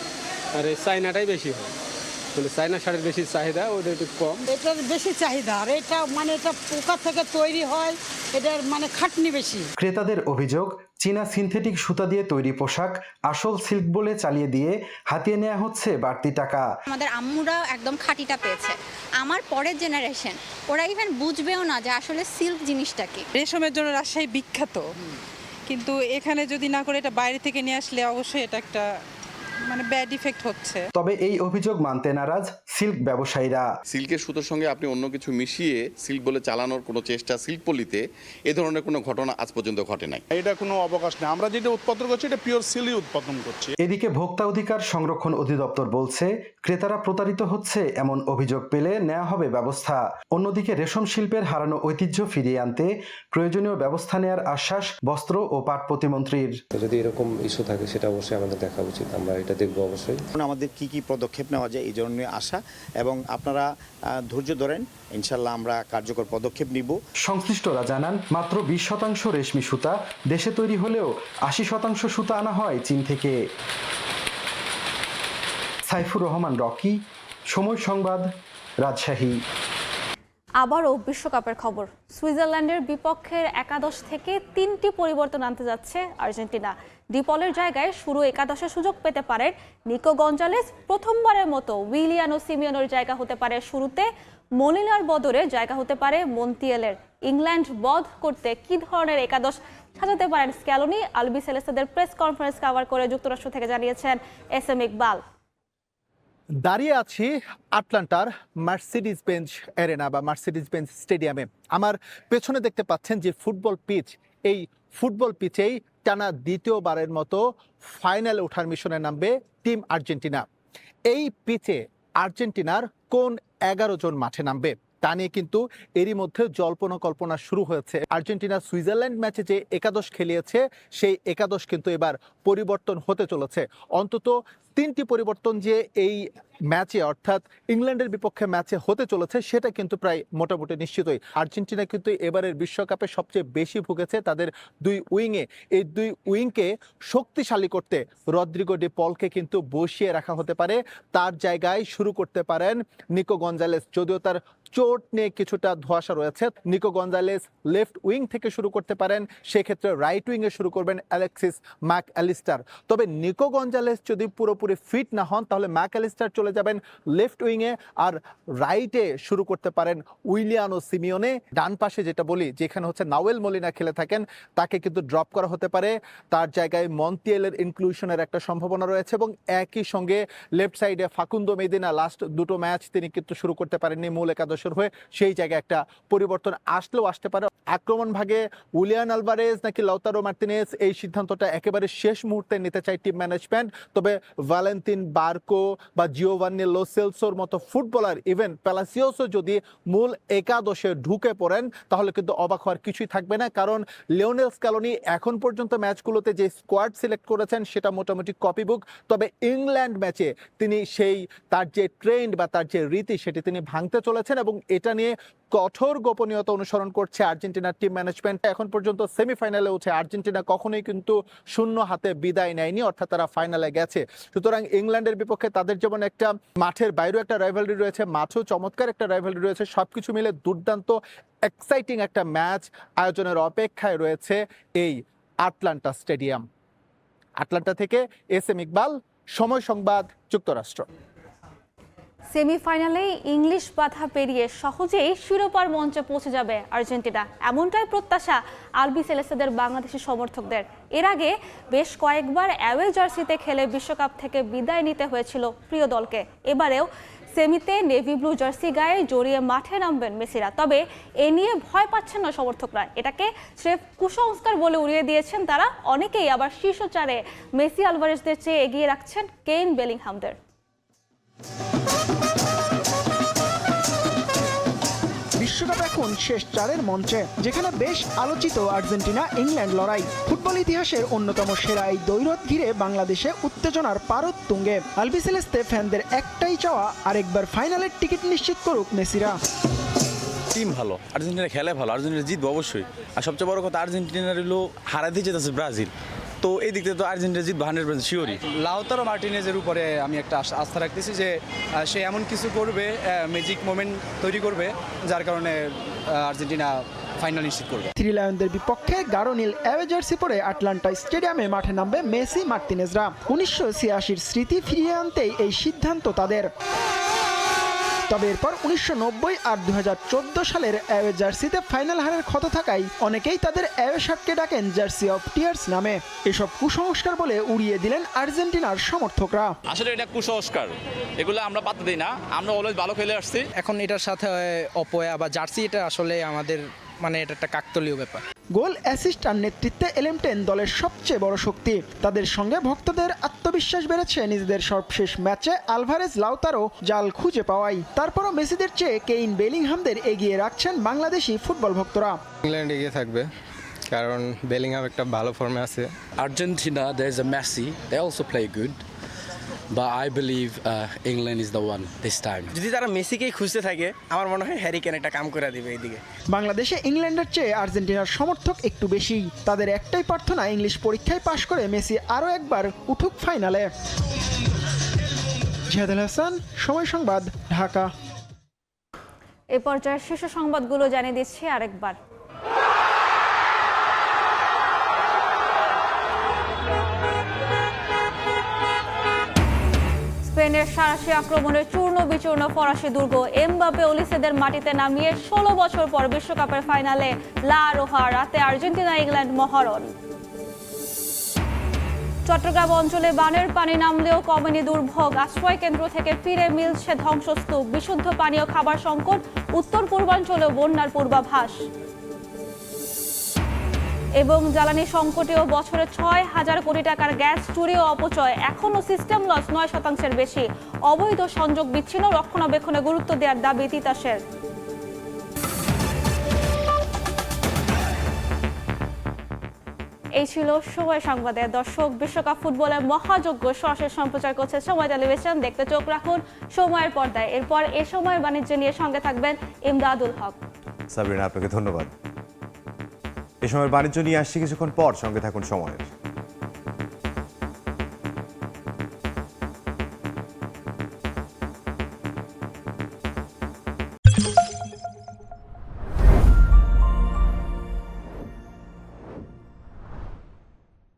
আর এই চায়নাটাই বেশি হয়। চায়না শাড়ির বেশি চাহিদা, ওটা একটু কম। এটার বেশি চাহিদা, আর এটা এটা পোকা থেকে তৈরি হয়, এটার খাটনি বেশি। ক্রেতাদের অভিযোগ, চীনা সিনথেটিক সুতা দিয়ে তৈরি পোশাক আসল সিল্ক বলে চালিয়ে দিয়ে হাতিয়ে নেওয়া হচ্ছে বাড়তি টাকা। আমাদের আম্মুরা একদম খাঁটিটা পেয়েছে, আমার পরের জেনারেশন ওরা ইভেন বুঝবেও না যে আসলে সিল্ক জিনিসটা কি। রেশমের জন্য রাজশাহী বিখ্যাত, কিন্তু এখানে যদি না করে এটা বাইরে থেকে নিয়ে আসলে অবশ্যই এটা একটা ব্যাড ইফেক্ট হচ্ছে। তবে এই অভিযোগ মানতে নারাজ সিল্ক ব্যবসায়ীরা। সিল্কের সুতোর সঙ্গে আপনি অন্য কিছু মিশিয়ে সিল্ক বলে চালানোর কোনো চেষ্টা সিল্ক পলিতে এ ধরনের কোনো ঘটনা আজ পর্যন্ত ঘটে নাই। এটা কোনো অবকাশ নেই, আমরা যেটা উৎপাদন করছি এটা পিওর সিল্কই উৎপাদন করছি। এদিকে ভোক্তা অধিকার সংরক্ষণ অধিদপ্তর বলছে ক্রেতারা প্রতারিত হচ্ছে, এমন অভিযোগ পেলে নেওয়া হবে ব্যবস্থা। অন্যদিকে রেশম শিল্পের হারানো ঐতিহ্য ফিরিয়ে আনতে প্রয়োজনীয় ব্যবস্থা নেওয়ার আশ্বাস বস্ত্র ও পাট প্রতিমন্ত্রীর। যদি এরকম ইস্যু থাকে সেটা অবশ্যই আমাদের দেখা উচিত, আমরা এটা দেখবো অবশ্যই। আমাদের কি পদক্ষেপ নেওয়া যায় এই জন্য আশা, এবং আপনারা ধৈর্য ধরেন, ইনশাল্লাহ আমরা কার্যকর পদক্ষেপ নিব। সংশ্লিষ্টরা জানান মাত্র 20% রেশমি সুতা দেশে তৈরি হলেও 80% সুতা আনা হয় চীন থেকে। সাইফুর রহমান রকি, সময় সংবাদ, রাজশাহী। আবারও বিশ্বকাপের খবর। সুইজারল্যান্ডের বিপক্ষের একাদশ থেকে 3টি পরিবর্তন আনতে যাচ্ছে আর্জেন্টিনা। ডিপলের জায়গায় শুরু একাদশে সুযোগ পেতে পারেন নিকো গঞ্জালেস। প্রথমবারের মতো উইলিয়ানো সিমিওনের জায়গা হতে পারে শুরুতে, মলিনার বদলে জায়গা হতে পারে মন্তিয়েলের। ইংল্যান্ড বধ করতে কি ধরনের একাদশ সাজাতে পারেন স্ক্যালোনি? আলবিসেলেস্তাদের প্রেস কনফারেন্স কভার করে যুক্তরাষ্ট্র থেকে জানিয়েছেন SM ইকবাল। দাঁড়িয়ে আছি আটলান্টার মার্সিডিজ বেঞ্জ অ্যারেনা বা মার্সিডিজ বেঞ্জ স্টেডিয়ামে। আমার পেছনে দেখতে পাচ্ছেন যে ফুটবল পিচ, এই ফুটবল পিচেই টানা দ্বিতীয়বারের মতো ফাইনালে ওঠার মিশনে নামবে টিম আর্জেন্টিনা। এই পিচে আর্জেন্টিনার কোন 11 জন মাঠে নামবে তা নিয়ে কিন্তু এরই মধ্যে জল্পনা কল্পনা শুরু হয়েছে। আর্জেন্টিনা সুইজারল্যান্ড ম্যাচে যে একাদশ খেলিয়েছে সেই একাদশ কিন্তু এবার পরিবর্তন হতে চলেছে। অন্তত 3টি পরিবর্তন যে এই ম্যাচে অর্থাৎ ইংল্যান্ডের বিপক্ষে ম্যাচে হতে চলেছে সেটা কিন্তু প্রায় মোটামুটি নিশ্চিতই। আর্জেন্টিনা কিন্তু এবারের বিশ্বকাপে সবচেয়ে বেশি ভুগেছে তাদের 2 উইংয়ে। এই 2 উইংকে শক্তিশালী করতে রদ্রিগো ডি পলকে কিন্তু বসিয়ে রাখা হতে পারে, তার জায়গায় শুরু করতে পারেন নিকো গঞ্জালেস। যদিও তার চোট নিয়ে কিছুটা ধোঁয়াশা রয়েছে, নিকো গঞ্জালেস লেফট উইং থেকে শুরু করতে পারেন, সেক্ষেত্রে রাইট উইংয়ে শুরু করবেন অ্যালেক্সিস ম্যাক অ্যালিস্টার। তবে নিকো গঞ্জালেস যদি পুরোপুরি ফিট না হন তাহলে ম্যাক অ্যালিস্টার চলে যাবেন লেফট উইংয়ে, আর রাইটে শুরু করতে পারেন উইলিয়ানো সিমিওনে। ডান পাশে যেটা বলি যেখানে নাওয়েল মলিনা খেলে থাকেন তাকে কিন্তু ড্রপ করা হতে পারে, তার জায়গায় মন্তিয়েলের ইনক্লুশনের একটা সম্ভাবনা রয়েছে। এবং একই সঙ্গে লেফট সাইডে ফাকুন্দো মেদিনা লাস্ট 2টো ম্যাচ তিনি কিন্তু শুরু করতে পারেননি মূল একাদশের হয়ে, সেই জায়গায় একটা পরিবর্তন আসলেও আসতে পারে। আক্রমণ ভাগে উলিয়ান আলভারেজ নাকি লাউতারো মার্টিনেজ, এই সিদ্ধান্তটা একেবারে শেষ মুহূর্তে নিতে চায় টিম ম্যানেজমেন্ট। তবে ভ্যালেন্তিন বার্কো বা জিওভান্নি লো সেলসোর মতো ফুটবলার, ইভেন প্যালাসিওসও যদি মূল একাদশে ঢুকে পড়েন তাহলে কিন্তু অবাক হওয়ার কিছুই থাকবে না, কারণ লিওনেল স্ক্যালোনি এখন পর্যন্ত ম্যাচগুলোতে যে স্কোয়াড সিলেক্ট করেছেন সেটা মোটামুটি কপিবুক। তবে ইংল্যান্ড ম্যাচে তিনি তার যে ট্রেন্ড বা তার যে রীতি সেটি তিনি ভাঙতে চলেছেন এবং এবং এটা নিয়ে কঠোর গোপনীয়তা অনুসরণ করছে আর্জেন্টিনার টিম ম্যানেজমেন্ট। এখন পর্যন্ত সেমিফাইনালে উঠে আর্জেন্টিনা কখনোই কিন্তু শূন্য হাতে বিদায় নেয়নি, অর্থাৎ তারা ফাইনালে গেছে। সুতরাং ইংল্যান্ডের বিপক্ষে তাদের যেমন একটা মাঠের বাইরেও একটা রাইভালরি রয়েছে, মাঠেও চমৎকার একটা রাইভালরি রয়েছে, সবকিছু মিলে দুর্দান্ত এক্সাইটিং একটা ম্যাচ আয়োজনের অপেক্ষায় রয়েছে এই আটলান্টা স্টেডিয়াম। আটলান্টা থেকে এস.এম. ইকবাল, সময় সংবাদ, যুক্তরাষ্ট্র। সেমিফাইনালে ইংলিশ বাধা পেরিয়ে সহজেই শিরোপার মঞ্চে পৌঁছে যাবে আর্জেন্টিনা, এমনটাই প্রত্যাশা আলবিসেলেস্তেদের বাংলাদেশি সমর্থকদের। এর আগে বেশ কয়েকবার অ্যাওয়ে জার্সিতে খেলে বিশ্বকাপ থেকে বিদায় নিতে হয়েছিল প্রিয় দলকে। এবারেও সেমিতে নেভি ব্লু জার্সি গায়ে জড়িয়ে মাঠে নামবেন মেসিরা। তবে এ নিয়ে ভয় পাচ্ছেন না সমর্থকরা, এটাকে স্রেফ কুসংস্কার বলে উড়িয়ে দিয়েছেন তারা। অনেকেই আবার শীর্ষ চারে মেসি আলভারেজদের চেয়ে এগিয়ে রাখছেন কেইন বেলিংহামদের। বিশ্বকাপ এখন শেষ চারের মঞ্চে, যেখানে বেশ আলোচিত আর্জেন্টিনা ইংল্যান্ড লড়াই। ফুটবল ইতিহাসের অন্যতম সেরা এই দ্বৈরথ ঘিরে বাংলাদেশে উত্তেজনার পারদ তুঙ্গে। আলবিসেলেস্তে ফ্যানদের একটাই চাওয়া, আরেকবার ফাইনালের টিকিট নিশ্চিত করুক মেসিরা। টিম ভালো, আর্জেন্টিনা খেলে ভালো, আর্জেন্টিনা জিতবে অবশ্যই। আর সবচেয়ে বড় কথা, আর্জেন্টিনার হলো হারাতে যেতেছে ব্রাজিল, তো এই দিক থেকে তো আর্জেন্টিনা জিতবে 100% শিওরই। লাউতারো মার্টিনেজের উপরে আমি একটা আস্থা রাখতেছি যে সে এমন কিছু করবে, ম্যাজিক মোমেন্ট তৈরি করবে, যার কারণে আর্জেন্টিনা ফাইনাল নিশ্চিত করবে। থ্রি লায়নদের বিপক্ষে গাঢ় নীল অ্যাওয়ে জার্সি পরে আটলান্টা স্টেডিয়ামে মাঠে নামবে মেসি মার্টিনেজরা। 1986 স্মৃতি ফিরিয়ে আনতেই এই সিদ্ধান্ত তাদের। তবে এরপর 1990 আর 2014 সালের অ্যাওয়ে জার্সিতে ফাইনাল হারের ক্ষত থাকায় অনেকেই তাদের অ্যাওয়ে শার্টকে ডাকেন জার্সি অফ টিয়ার্স নামে। এসব কুসংস্কার বলে উড়িয়ে দিলেন আর্জেন্টিনার সমর্থকরা। আসলে এটা কুসংস্কার, এগুলো আমরা পাত্তা দিই না, আমরা অলওয়েজ ভালো খেলে আসছি। এখন এটার সাথে অপয়া বা জার্সি, এটা আসলে আমাদের এটা একটা কাকতালীয় ব্যাপার। গোল, অ্যাসিস্ট আর নেতৃত্বে এলএম10 দলের সবচেয়ে বড় শক্তি। তাদের সঙ্গে ভক্তদের আত্মবিশ্বাস বেড়েছে নিজেদের সর্বশেষ ম্যাচে আলভারেজ লাউতারো জাল খুঁজে পাওয়াই। তারপরও মেসিদের চেয়ে কেইন বেলিংহামদের এগিয়ে রাখছেন বাংলাদেশি ফুটবল ভক্তরা। ইংল্যান্ড এগিয়ে থাকবে, কারণ বেলিংহাম একটা ভালো ফর্মে আছে। Argentina, there is a Messi, they also play good. But I believe England is the one this time. যদি তারা মেসিকেই খুঁজতে থাকে, আমার মনে হয় হ্যারি কেন একটা কাম করে দিবে এইদিকে। বাংলাদেশে ইংল্যান্ডের চেয়ে আর্জেন্টিনার সমর্থক একটু বেশি। তাদের একটাই প্রার্থনা, ইংলিশ পরীক্ষায় পাশ করে মেসি আরও একবার উঠুক ফাইনালে। জিহাদুল হাসান, সময় সংবাদ, ঢাকা। এ পর্যায়ে শীর্ষ সংবাদগুলো জানিয়ে দিচ্ছি আরেকবার। স্পেনের সারাশি আক্রমণের চূর্ণ বিচূর্ণ ফরাসি দুর্গ এমবাপে ওলিসেদের মাটিতে নামিয়ে 16 বছর পর বিশ্বকাপের ফাইনালে লা রোহা, রাতে আর্জেন্টিনা ইংল্যান্ড মহারণ। চট্টগ্রাম অঞ্চলে বানের পানি নামলেও কমেনি দুর্ভোগ, আশ্রয় কেন্দ্র থেকে ফিরে মিলছে ধ্বংসস্তূপ, বিশুদ্ধ পানীয় খাবার সংকট, উত্তর পূর্বাঞ্চলেও বন্যার পূর্বাভাস। এবং জ্বালানি সংকটেও বছরে 6,000 কোটি টাকার গ্যাস চুরি ও অপচয়, এখনও সিস্টেম লস 9%-এর বেশি। অবৈধ সংযোগ বিচ্ছিন্ন, রক্ষণাবেক্ষণে গুরুত্ব দেওয়ার দাবি তিতাসের। এই ছিল সময় সংবাদে। দর্শক, বিশ্বকাপ ফুটবলের মহাযজ্ঞ সরাসরি সম্প্রচার করছে সময় টেলিভিশন। দেখতে চোখ রাখুন সময়ের পর্দায়। এরপর এ সময় বাণিজ্য নিয়ে সঙ্গে থাকবেন ইমদাদুল হক। সাবরিনা, আপনাকে ধন্যবাদ। এ সময় বাণিজ্য নিয়ে আসছি কিছুক্ষণ পর, সঙ্গে থাকুন সময়ের।